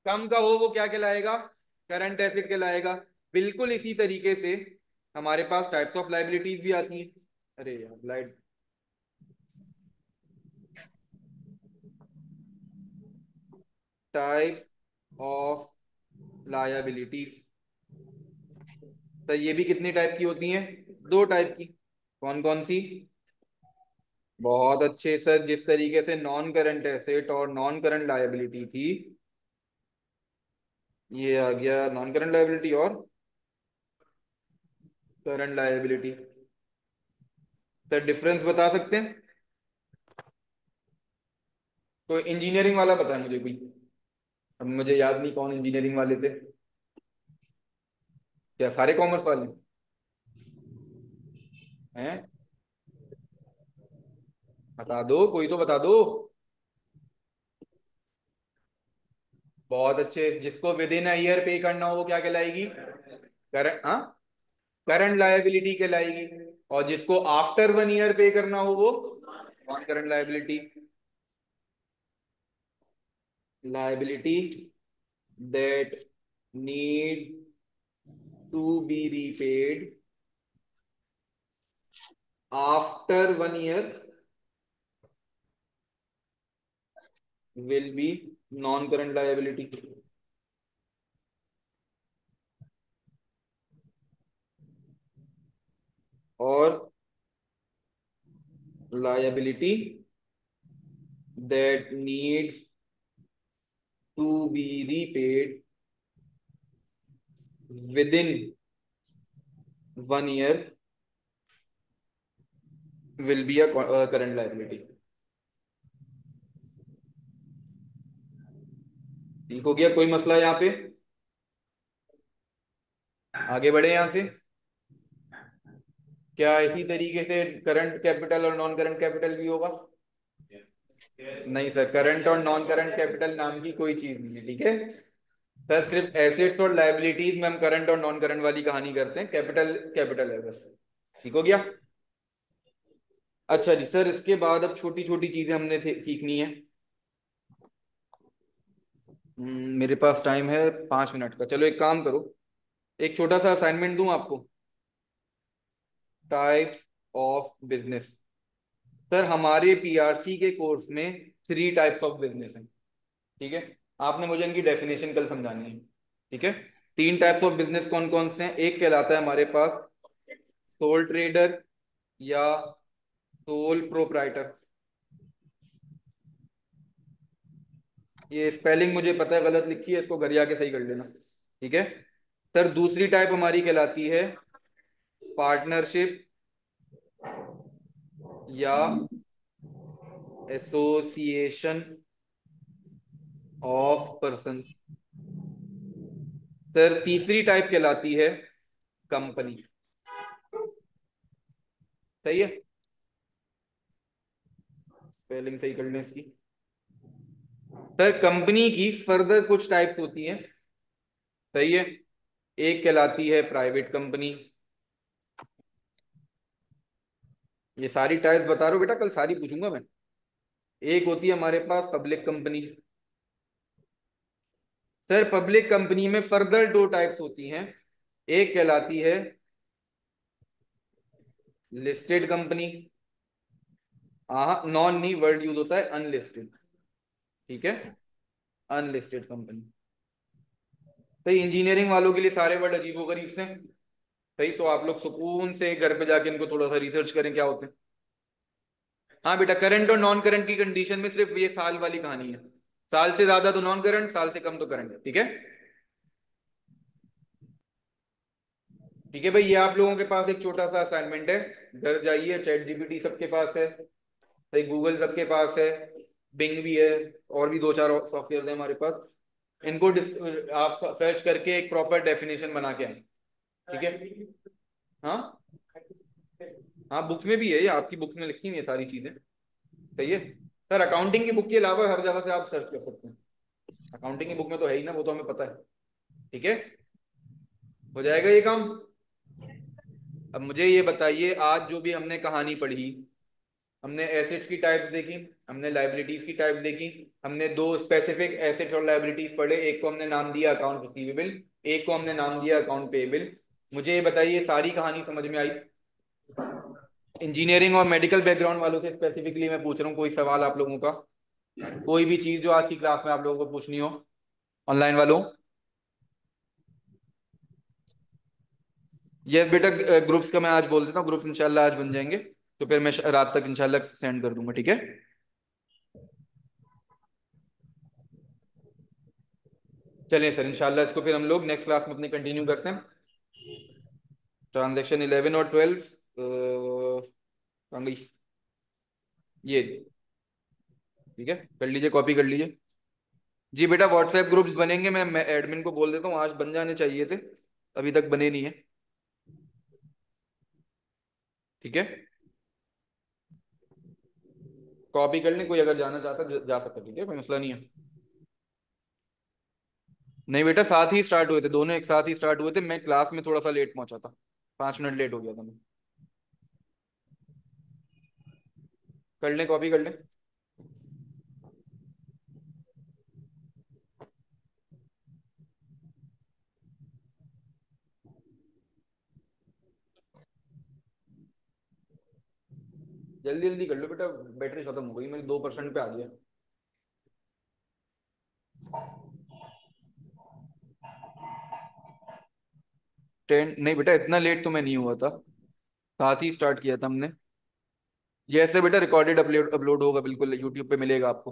A: कम का हो, वो क्या कहलाएगा? करंट एसिड कहलाएगा। बिल्कुल इसी तरीके से हमारे पास टाइप्स ऑफ लाइबिलिटीज भी आती हैं। अरे यार लाइट, टाइप ऑफ लायबिलिटीज। तो ये भी कितनी टाइप की होती हैं? दो टाइप की। कौन कौन सी? बहुत अच्छे सर, जिस तरीके से नॉन करंट एसेट और नॉन करंट लायबिलिटी थी, ये आ गया नॉन करंट लायबिलिटी और करंट लायबिलिटी। सर डिफरेंस बता सकते हैं? तो इंजीनियरिंग वाला पता है मुझे कोई। अब मुझे याद नहीं कौन इंजीनियरिंग वाले थे। क्या सारे कॉमर्स वाले हैं? बता दो, कोई तो बता दो। बहुत अच्छे, जिसको विद इन ईयर पे करना हो वो क्या कहलाएगी? करंट, हाँ, करंट लायबिलिटी कहलाएगी। और जिसको आफ्टर 1 ईयर पे करना हो वो non current liability. Liability that need to be repaid after 1 year will be non current liability। और liability that needs to be repaid within 1 year will be a current liability। ठीक हो गया? कोई मसला यहाँ पे? आगे बढ़े यहाँ से। क्या इसी तरीके से करंट कैपिटल और नॉन करंट कैपिटल भी होगा? नहीं सर, करंट और नॉन करंट कैपिटल नाम की कोई चीज नहीं है, ठीक है सर। सिर्फ एसेट्स और लायबिलिटीज में हम करंट और नॉन करंट वाली कहानी करते हैं, कैपिटल कैपिटल है बस। ठीक हो गया? अच्छा जी सर, इसके बाद अब छोटी छोटी चीजें हमने सीखनी है। मेरे पास टाइम है 5 मिनट का। चलो एक काम करो, एक छोटा सा असाइनमेंट दूं आपको। Types of business. सर हमारे पीआरसी के कोर्स में 3 टाइप्स ऑफ बिजनेस हैं, ठीक है? आपने मुझे इनकी डेफिनेशन कल समझानी है, ठीक है? 3 टाइप्स ऑफ बिजनेस कौन कौन से हैं? एक कहलाता है हमारे पास सोल ट्रेडर या सोल प्रोप्राइटर। ये स्पेलिंग मुझे पता है गलत लिखी है, इसको घर जाके सही कर लेना, ठीक है? सर दूसरी टाइप हमारी कहलाती है पार्टनरशिप या एसोसिएशन ऑफ पर्संस। सर तीसरी टाइप कहलाती है कंपनी। सही है? स्पेलिंग सही कर लें इसकी। सर कंपनी की फर्दर कुछ टाइप्स होती हैं, सही है? एक कहलाती है प्राइवेट कंपनी। ये सारी टाइप्स बता रहा हूं बेटा, कल सारी पूछूंगा मैं। एक होती है हमारे पास public company. Sir public company में फर्दर 2 टाइप्स होती हैं। एक कहलाती है लिस्टेड कंपनी। हाँ, नॉन नहीं वर्ड यूज होता है, अनलिस्टेड, ठीक है? Unlisted company. तो इंजीनियरिंग वालों के लिए सारे वर्ड अजीबोगरीब से हैं। सही, तो आप लोग सुकून से घर पे जाके इनको थोड़ा सा रिसर्च करें क्या होते हैं। हाँ बेटा, करंट और नॉन करंट की कंडीशन में सिर्फ ये साल वाली कहानी है। साल से ज्यादा तो नॉन करंट, साल से कम तो करंट, ठीक है? ठीक है भाई, ये आप लोगों के पास एक छोटा सा असाइनमेंट है। घर जाइए, चैट जीपीटी सबके पास है, भाई गूगल सबके पास है, बिंग भी है, और भी 2 4 सॉफ्टवेयर है हमारे पास। इनको आप सर्च करके एक प्रॉपर डेफिनेशन बना के आए, ठीक है? हाँ, हाँ बुक्स में भी है, ये आपकी बुक में लिखी हुई है सारी चीजें। सही है सर, अकाउंटिंग की बुक के अलावा हर जगह से आप सर्च कर सकते हैं। अकाउंटिंग की बुक में तो है ही ना, वो तो हमें पता है, ठीक है? हो जाएगा ये काम। अब मुझे ये बताइए, आज जो भी हमने कहानी पढ़ी, हमने एसेट्स की टाइप्स देखी, हमने लाइबिलिटीज की टाइप्स देखी, हमने 2 स्पेसिफिक एसेट्स और लाइबिलिटीज पढ़े। एक को हमने नाम दिया अकाउंट रिसीवेबल, एक को हमने नाम दिया अकाउंट पेएबल। मुझे ये बताइए, सारी कहानी समझ में आई? इंजीनियरिंग और मेडिकल बैकग्राउंड वालों से स्पेसिफिकली मैं पूछ रहा हूँ, कोई सवाल आप लोगों का, कोई भी चीज जो आज की क्लास में आप लोगों को पूछनी हो, ऑनलाइन वालों? यस बेटा, ग्रुप्स का मैं आज बोल देता हूँ, ग्रुप्स इंशाल्लाह आज बन जाएंगे, तो फिर मैं रात तक इंशाल्लाह सेंड कर दूंगा, ठीक है? चलिए सर, इंशाल्लाह इसको फिर हम लोग नेक्स्ट क्लास में अपने कंटिन्यू करते हैं। ट्रांजेक्शन 11 और 12 कहाँ गई? ये, ठीक है, कर लीजिए, कॉपी कर लीजिए। जी बेटा, व्हाट्सएप ग्रुप्स बनेंगे, मैं एडमिन को बोल देता हूँ, आज बन जाने चाहिए थे, अभी तक बने नहीं है, ठीक है? कॉपी कर लें, कोई अगर जाना चाहता है जा सकता है, ठीक है, कोई मसला नहीं है। नहीं बेटा, साथ ही स्टार्ट हुए थे, दोनों एक साथ ही स्टार्ट हुए थे, मैं क्लास में थोड़ा सा लेट पहुंचा था, 5 मिनट लेट हो गया था मैं। कर लें, कॉपी कर लें। जल्दी जल्दी कर लो बेटा, बैटरी खत्म हो गई मेरी, 2% पे आ गया। 10 नहीं बेटा, इतना लेट तो मैं नहीं हुआ था, साथ ही स्टार्ट किया था हमने। ये ऐसे बेटा रिकॉर्डेड अपलोड अपलोड होगा, बिल्कुल यूट्यूब पे मिलेगा आपको।